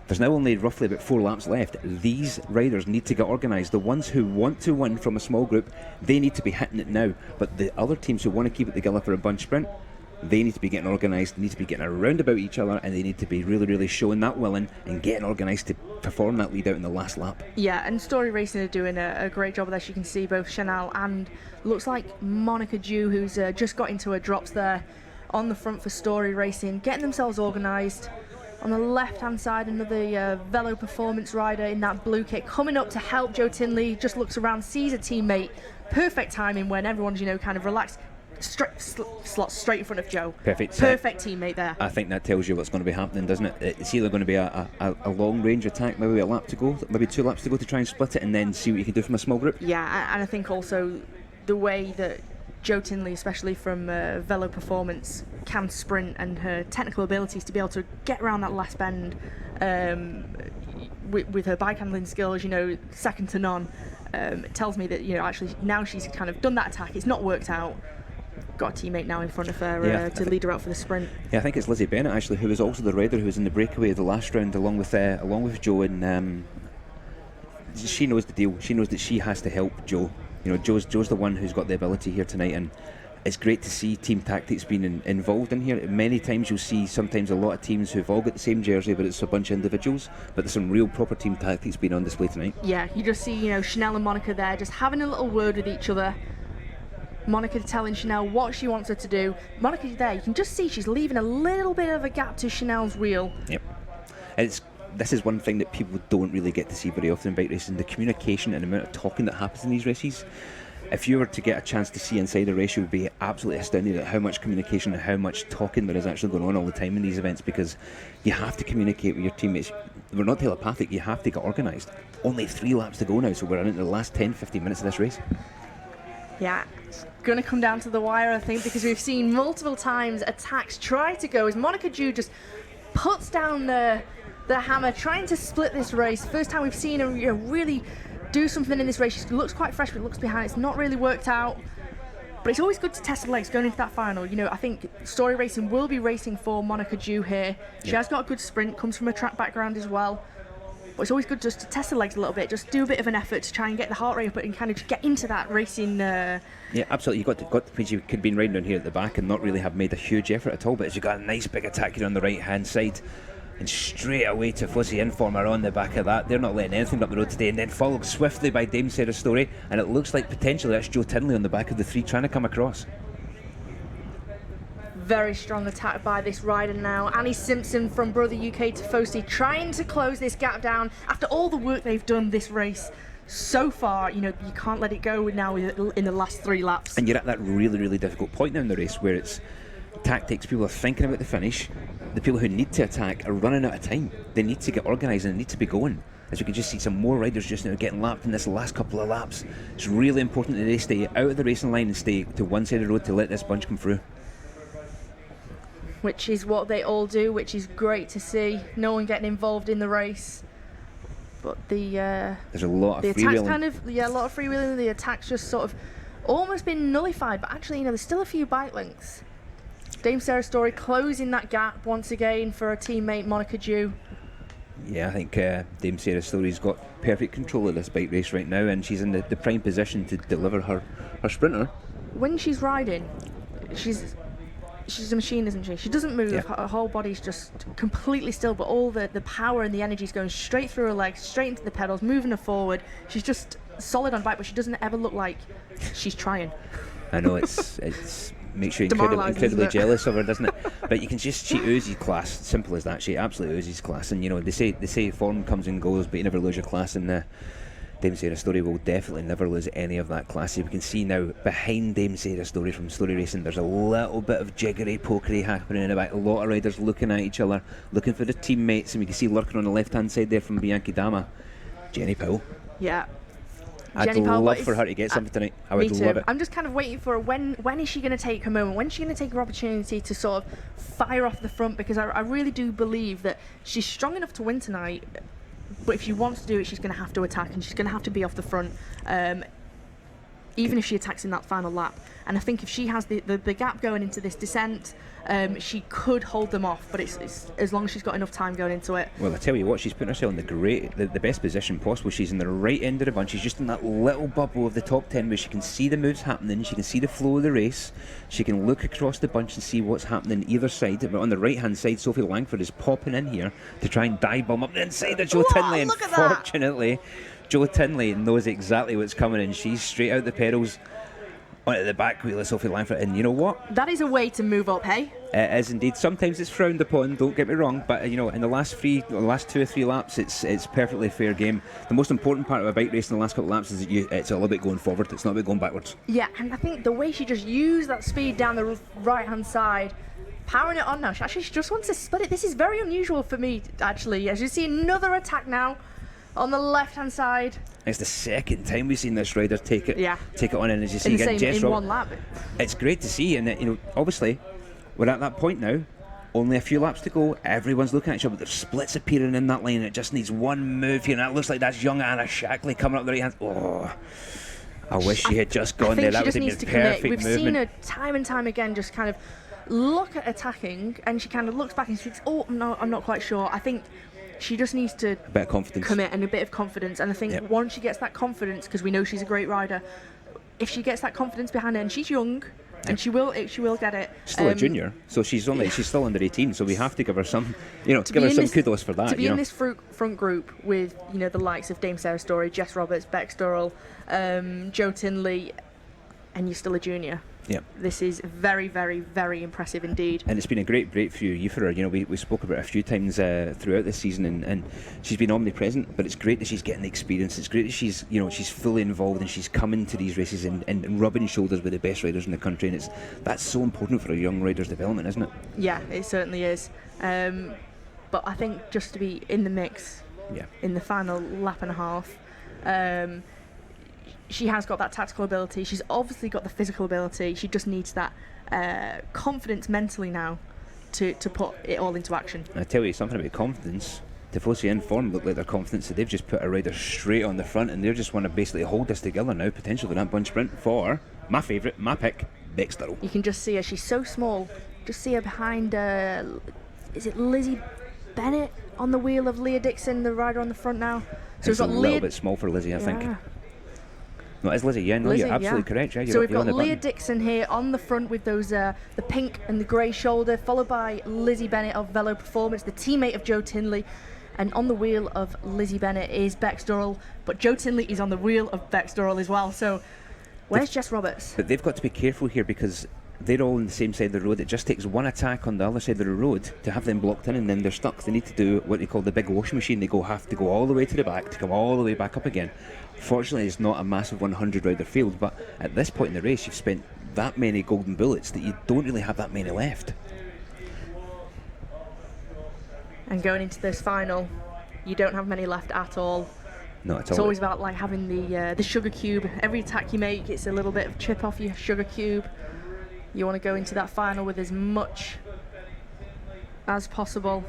There's now only roughly about 4 laps left. These riders need to get organised. The ones who want to win from a small group, they need to be hitting it now. But the other teams who want to keep it together for a bunch sprint, they need to be getting organised, they need to be getting around about each other, and they need to be really, really showing that willing and getting organised to perform that lead out in the last lap. Yeah, and Story Racing are doing a great job of this. You can see both Chanel and looks like Monica Dew, who's just got into her drops there on the front for Story Racing, getting themselves organised. On the left-hand side, another Velo Performance rider in that blue kit coming up to help Joe Tinley. Just looks around, sees a teammate. Perfect timing when everyone's, kind of relaxed. Slots straight in front of Joe. Perfect teammate there. I think that tells you what's going to be happening, doesn't it? It's either going to be a long-range attack, maybe a lap to go, maybe 2 laps to go to try and split it, and then see what you can do from a small group. Yeah, and I think also the way that Joe Tinley, especially from Velo Performance, can sprint and her technical abilities to be able to get around that last bend with her bike handling skills, second to none. It tells me that actually now she's kind of done that attack. It's not worked out. Got a teammate now in front of her to lead her out for the sprint. Yeah, I think it's Lizzie Bennett actually, who was also the rider who was in the breakaway of the last round, along with Joe, and she knows the deal. She knows that she has to help Joe. Joe's the one who's got the ability here tonight, and it's great to see team tactics being involved in here. Many times you'll see sometimes a lot of teams who've all got the same jersey, but it's a bunch of individuals. But there's some real proper team tactics being on display tonight. Yeah, you just see Chanel and Monica there just having a little word with each other. Monica telling Chanel what she wants her to do. Monica's there, you can just see she's leaving a little bit of a gap to Chanel's wheel. Yep. This is one thing that people don't really get to see very often in bike racing, the communication and the amount of talking that happens in these races. If you were to get a chance to see inside a race, you would be absolutely astounded at how much communication and how much talking there is actually going on all the time in these events, because you have to communicate with your teammates. We're not telepathic, you have to get organised. Only 3 laps to go now, so we're into the last 10-15 minutes of this race. Yeah, it's going to come down to the wire, I think, because we've seen multiple times attacks try to go as Monica Dew just puts down the hammer, trying to split this race. First time we've seen her really do something in this race. She looks quite fresh, but looks behind. It's not really worked out. But it's always good to test the legs going into that final. I think Story Racing will be racing for Monica Dew here. She has got a good sprint, comes from a track background as well. But it's always good just to test the legs a little bit, just do a bit of an effort to try and get the heart rate up and kind of just get into that racing. Yeah, absolutely. You could have been riding down here at the back and not really have made a huge effort at all. But as you got a nice big attack here on the right hand side, and straight away to Fuzzy Informer on the back of that. They're not letting anything up the road today, and then followed swiftly by Dame Sarah Story, and it looks like potentially that's Joe Tinley on the back of the 3 trying to come across. Very strong attack by this rider now. Annie Simpson from Brother UK to Fosti trying to close this gap down after all the work they've done this race so far. You can't let it go now in the last 3 laps. And you're at that really, really difficult point now in the race where it's tactics, people are thinking about the finish. The people who need to attack are running out of time. They need to get organised and they need to be going. As we can just see some more riders just now getting lapped in this last couple of laps. It's really important that they stay out of the racing line and stay to one side of the road to let this bunch come through. Which is what they all do, which is great to see. No one getting involved in the race. But there's a lot of freewheeling. A lot of freewheeling. The attack's just sort of almost been nullified, but actually, there's still a few bike lengths. Dame Sarah Story closing that gap once again for her teammate Monica Dew. Yeah, I think Dame Sarah Story's got perfect control of this bike race right now, and she's in the prime position to deliver her sprinter. When she's riding, she's a machine, isn't she? She doesn't move. Yeah. Her whole body's just completely still, but all the power and the energy is going straight through her legs, straight into the pedals, moving her forward. She's just solid on bike, but she doesn't ever look like she's trying. I know it's makes you Demoralising, incredibly isn't it? jealous of her, doesn't it? But you can just, she oozes class. Simple as that. She absolutely oozes class. And you know, they say form comes and goes, but you never lose your class. And Dame Sarah Story will definitely never lose any of that class. You can see now behind Dame Sarah Story from Story Racing, there's a little bit of jiggery pokery happening in the back. A lot of riders looking at each other, looking for their teammates, and we can see lurking on the left hand side there from Bianchi Dama, Jenny Powell. Yeah. I'd Jenny Powell, love for her to get something tonight. I would Me too. love it. I'm just kind of waiting for when is she going to take her moment? When is she going to take her opportunity to sort of fire off the front? Because I really do believe that she's strong enough to win tonight. But if she wants to do it, she's going to have to attack, and she's going to have to be off the front, even if she attacks in that final lap. And I think if she has the gap going into this descent, she could hold them off, but it's as long as she's got enough time going into it. Well, I tell you what, she's putting herself in the best position possible. She's in the right end of the bunch. She's just in that little bubble of the top 10 where she can see the moves happening, she can see the flow of the race, she can look across the bunch and see what's happening either side. But on the right hand side, Sophie Langford is popping in here to try and dive bomb up the inside of Jo Tinley, and look at that. fortunately Jo Tinley knows exactly what's coming, and she's straight out the pedals onto the back wheel of Sophie Langford. And you know what? That is a way to move up, hey? It is indeed. Sometimes it's frowned upon, don't get me wrong, but you know, in the last 2 or 3 laps, it's perfectly fair game. The most important part of a bike race in the last couple of laps is that it's a little bit going forward, it's not about going backwards. Yeah, and I think the way she just used that speed down the right hand side, powering it on now, she just wants to split it. This is very unusual for me, actually. As you see, another attack now on the left hand side. It's the second time we've seen this rider take it on, and as you see, in one lap. It's great to see, and you know, obviously we're at that point now. Only a few laps to go. Everyone's looking at each other, but there's splits appearing in that line, and it just needs one move here. And it looks like that's young Anna Shackley coming up the right hand. Oh, I wish she had just gone there. That would have been a perfect We've movement. seen her time and time again just kind of look at attacking, and she kind of looks back and she thinks, "Oh, I'm not quite sure." I think she just needs to a bit of confidence. Commit and a bit of confidence. And I think once she gets that confidence, because we know she's a great rider, if she gets that confidence behind her, and she's young, and she will get it. Still a junior, so she's still under 18. So we have to give her some, kudos for that. To be in this front group with the likes of Dame Sarah Story, Jess Roberts, Bex Durrell, Jo Tinley, and you're still a junior. Yeah. This is very, very, very impressive indeed. And it's been a great breakthrough year for her. You know, we spoke about it a few times throughout this season, and she's been omnipresent. But it's great that she's getting the experience. It's great that she's fully involved, and she's coming to these races and rubbing shoulders with the best riders in the country. And that's so important for a young rider's development, isn't it? Yeah, it certainly is. But I think just to be in the mix, in the final lap and a half. She has got that tactical ability. She's obviously got the physical ability. She just needs that confidence mentally now to put it all into action. I tell you something about confidence. Tifosi in form look like they're confident, so they've just put a rider straight on the front, and they just want to basically hold this together now, potentially that bunch sprint for my favourite, my pick, Bex Durrell. You can just see her. She's so small. Just see her behind. Is it Lizzie Bennett on the wheel of Leah Dixon, the rider on the front now? So it's a little bit small for Lizzie, I think. No, it's Lizzie, you're absolutely correct. Yeah, so we've got Leah Dixon here on the front with those the pink and the grey shoulder, followed by Lizzie Bennett of Velo Performance, the teammate of Jo Tinley. And on the wheel of Lizzie Bennett is Bex Durrell, but Jo Tinley is on the wheel of Bex Durrell as well. So where's Jess Roberts? But they've got to be careful here, because they're all on the same side of the road. It just takes one attack on the other side of the road to have them blocked in, and then they're stuck. They need to do what they call the big washing machine. They have to go all the way to the back to come all the way back up again. Fortunately, it's not a massive 100 rider field, but at this point in the race, you've spent that many golden bullets that you don't really have that many left. And going into this final, you don't have many left at all. Not at all. It's always about like having the sugar cube. Every attack you make, it's a little bit of chip off your sugar cube. You want to go into that final with as much as possible.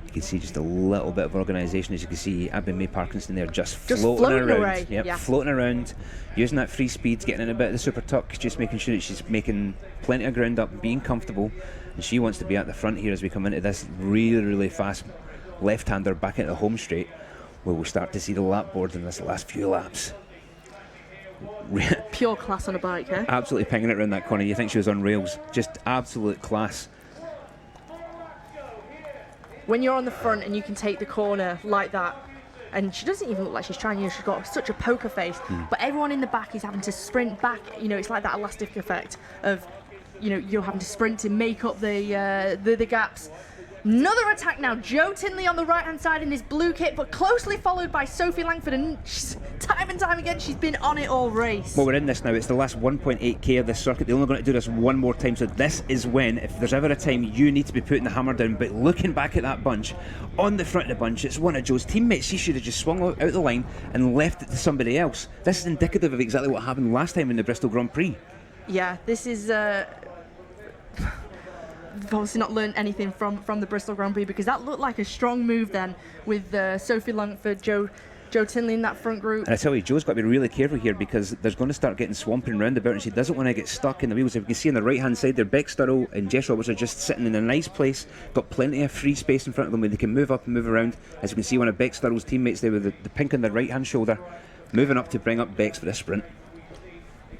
You can see just a little bit of organisation. As you can see, Abby May Parkinson there just floating around. Away. Yep, floating around, using that free speed, getting in a bit of the super tuck, just making sure that she's making plenty of ground up, being comfortable. And she wants to be at the front here as we come into this really, really fast left-hander back into the home straight, where we'll start to see the lap boards in this last few laps. Pure class on a bike, eh? Absolutely pinging it around that corner. You think she was on rails. Just absolute class. When you're on the front and you can take the corner like that, and she doesn't even look like she's trying, she's got such a poker face, but everyone in the back is having to sprint back, it's like that elastic effect of, you're having to sprint to make up the gaps. Another attack now, Jo Tinley on the right-hand side in this blue kit, but closely followed by Sophie Langford, and time and time again, she's been on it all race. Well, we're in this now. It's the last 1.8k of this circuit. They're only going to do this one more time, so this is when, if there's ever a time you need to be putting the hammer down, but looking back at that bunch, on the front of the bunch, it's one of Jo's teammates. She should have just swung out the line and left it to somebody else. This is indicative of exactly what happened last time in the Bristol Grand Prix. Yeah, this is... They've obviously not learned anything from the Bristol Grand Prix, because that looked like a strong move then with Sophie Langford, Jo Tinley in that front group. And I tell you, Jo's got to be really careful here, because there's going to start getting swamping round about, and she doesn't want to get stuck in the wheels. If you can see on the right hand side there, Beck Sturrow and Jess Roberts are just sitting in a nice place, got plenty of free space in front of them where they can move up and move around. As you can see, one of Beck Sturrow's teammates there with the pink on the right hand shoulder, moving up to bring up Beck's for the sprint.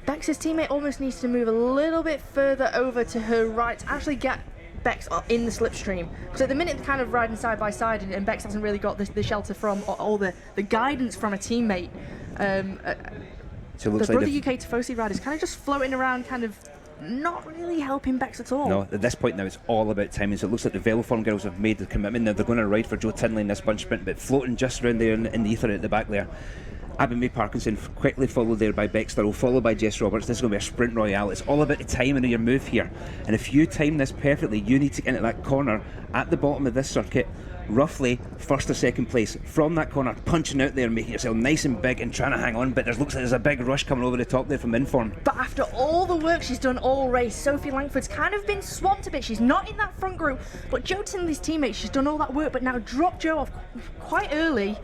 Beck's teammate almost needs to move a little bit further over to her right to actually get Bex in the slipstream, because at the minute they're kind of riding side by side, and Bex hasn't really got the shelter from or the guidance from a teammate. So it looks the like Brother UK Tifosi riders kind of just floating around, kind of not really helping Bex at all. No, at this point now it's all about timing, so it looks like the Veloform girls have made the commitment. Now they're going to ride for Jo Tinley in this bunch sprint, but floating just around there in the ether at the back there. Abby May Parkinson quickly followed there by Beck Sturrow, followed by Jess Roberts. This is going to be a sprint royale. It's all about the timing of your move here, and if you time this perfectly, you need to get into that corner at the bottom of this circuit, roughly first or second place from that corner, punching out there, making yourself nice and big and trying to hang on. But looks like there's a big rush coming over the top there from Inform. But after all the work she's done all race, Sophie Langford's kind of been swamped a bit. She's not in that front group, but Jo Tinley's teammate, she's done all that work, but now dropped Jo off quite early.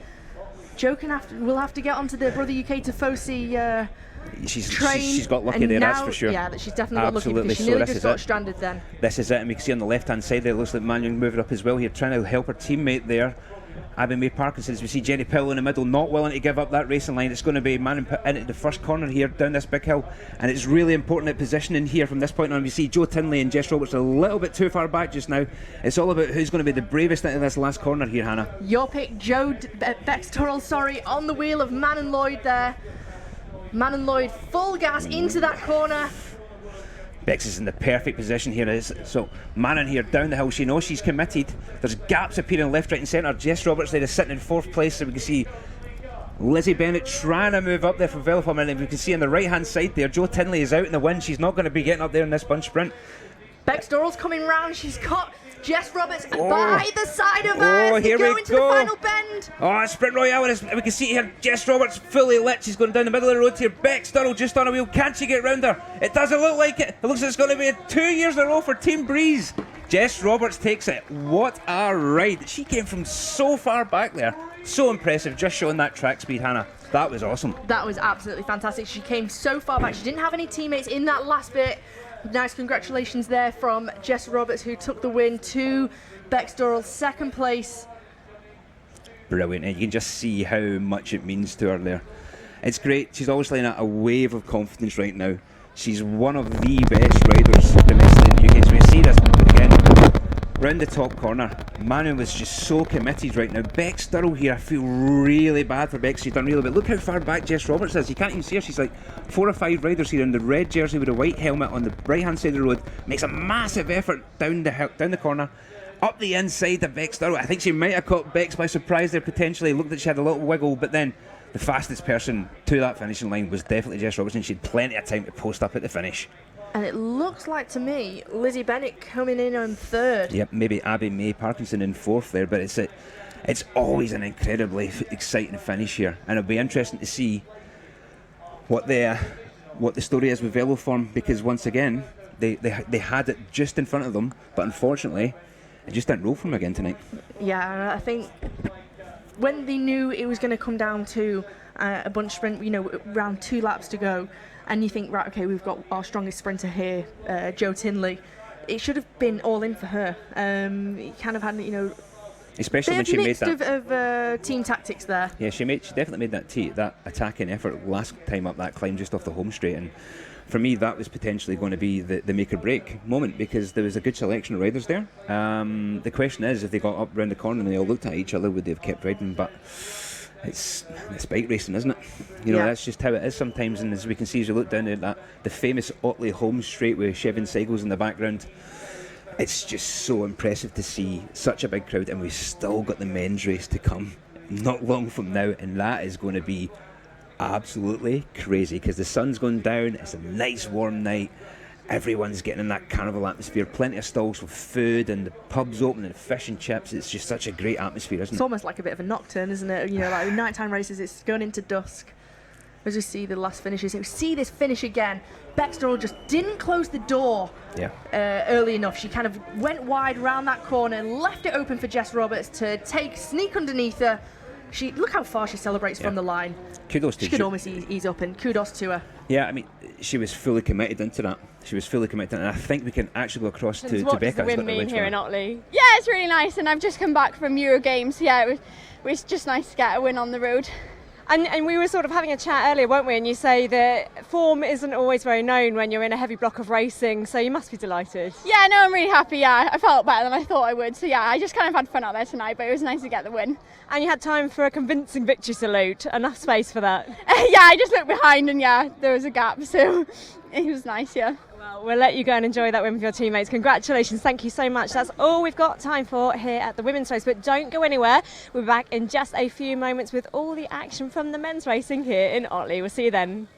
Jo will have to get onto the Brother UK Tifosi train. She's got lucky there, that's for sure. Yeah, that she's definitely got lucky, because she So nearly just got stranded then. This is it, and we can see on the left hand side there, it looks like Man Young moving up as well here, trying to help her teammate there, Abby May Parkinson. As we see Jenny Powell in the middle, not willing to give up that racing line. It's going to be Man into the first corner here down this big hill, and it's really important at positioning here from this point on. We see Jo Tinley and Jess Roberts a little bit too far back just now. It's all about who's going to be the bravest into this last corner here, Hannah. Your pick, Bex Turrell, on the wheel of Man and Lloyd there. Man and Lloyd full gas into that corner. Bex is in the perfect position here. So Manon here down the hill, she knows she's committed. There's gaps appearing left, right and centre. Jess Roberts there is sitting in fourth place, so we can see Lizzie Bennett trying to move up there for Veloform, and we can see on the right hand side there, Jo Tinley is out in the wind. She's not going to be getting up there in this bunch sprint. Bex Dorrell's coming round. She's got Jess Roberts by the side of her. Here we go into the final bend. Oh, sprint royale. We can see here Jess Roberts fully lit. She's going down the middle of the road here. Bex Durrell just on a wheel. Can she get round her? It doesn't look like it. It looks like it's going to be 2 years in a row for Team Breeze. Jess Roberts takes it. What a ride. She came from so far back there. So impressive, just showing that track speed, Hannah. That was awesome. That was absolutely fantastic. She came so far back. She didn't have any teammates in that last bit. Nice congratulations there from Jess Roberts, who took the win, to Bex Durrell, second place. Brilliant, and you can just see how much it means to her there. It's great. She's obviously in a wave of confidence right now. She's one of the best riders domestically in the UK. So we see this again. Round the top corner, Manu was just so committed right now. Bex Durrell here, I feel really bad for Bex. She's done really well. Look how far back Jess Roberts is. You can't even see her. She's like 4 or 5 riders here in the red jersey with a white helmet on the right hand side of the road. Makes a massive effort down the corner. Up the inside of Bex Durrell. I think she might have caught Bex by surprise there potentially. Looked like she had a little wiggle, but then the fastest person to that finishing line was definitely Jess Roberts, and she had plenty of time to post up at the finish. And it looks like to me Lizzie Bennett coming in on third. Yep, maybe Abby May Parkinson in fourth there, but it's always an incredibly exciting finish here, and it'll be interesting to see what the story is with Veloform, because once again they had it just in front of them, but unfortunately it just didn't roll for them again tonight. Yeah, I think when they knew it was going to come down to a bunch sprint, around 2 laps to go, and you think, right, okay, we've got our strongest sprinter here, Jo Tinley. It should have been all in for her. You kind of had, Especially when she made that. of team tactics there. Yeah, she definitely made that attacking effort last time up that climb just off the home straight, and for me that was potentially going to be the make or break moment, because there was a good selection of riders there. The question is, if they got up round the corner and they all looked at each other, would they have kept riding? But it's bike racing, isn't it? You know, that's just how it is sometimes. And as we can see as we look down at the famous Otley home straight with Chevin Seigels in the background, it's just so impressive to see such a big crowd, and we've still got the men's race to come not long from now, and that is going to be absolutely crazy because the sun's going down, it's a nice warm night, everyone's getting in that carnival atmosphere, plenty of stalls with food and the pubs open and fish and chips. It's just such a great atmosphere, isn't it? It's almost like a bit of a nocturne, isn't it? You know, like nighttime races, it's going into dusk. As we see the last finishes, we see this finish again. Bextor just didn't close the door early enough. She kind of went wide round that corner and left it open for Jess Roberts to sneak underneath her. Look how far she celebrates from the line. Kudos to her. She could almost ease up, and kudos to her. Yeah, I mean, she was fully committed into that. She was fully committed, and I think we can actually go across to Becca. What does the win mean here in Otley? Yeah, it's really nice, and I've just come back from Euro Games. Yeah, it was just nice to get a win on the road. And we were sort of having a chat earlier, weren't we? And you say that form isn't always very known when you're in a heavy block of racing, so you must be delighted. Yeah, no, I'm really happy. Yeah, I felt better than I thought I would. So yeah, I just kind of had fun out there tonight, but it was nice to get the win. And you had time for a convincing victory salute. Enough space for that? Yeah, I just looked behind and yeah, there was a gap, so it was nice, yeah. Well, we'll let you go and enjoy that win with your teammates. Congratulations, thank you so much. That's all we've got time for here at the women's race, but don't go anywhere. We'll be back in just a few moments with all the action from the men's racing here in Otley. We'll see you then.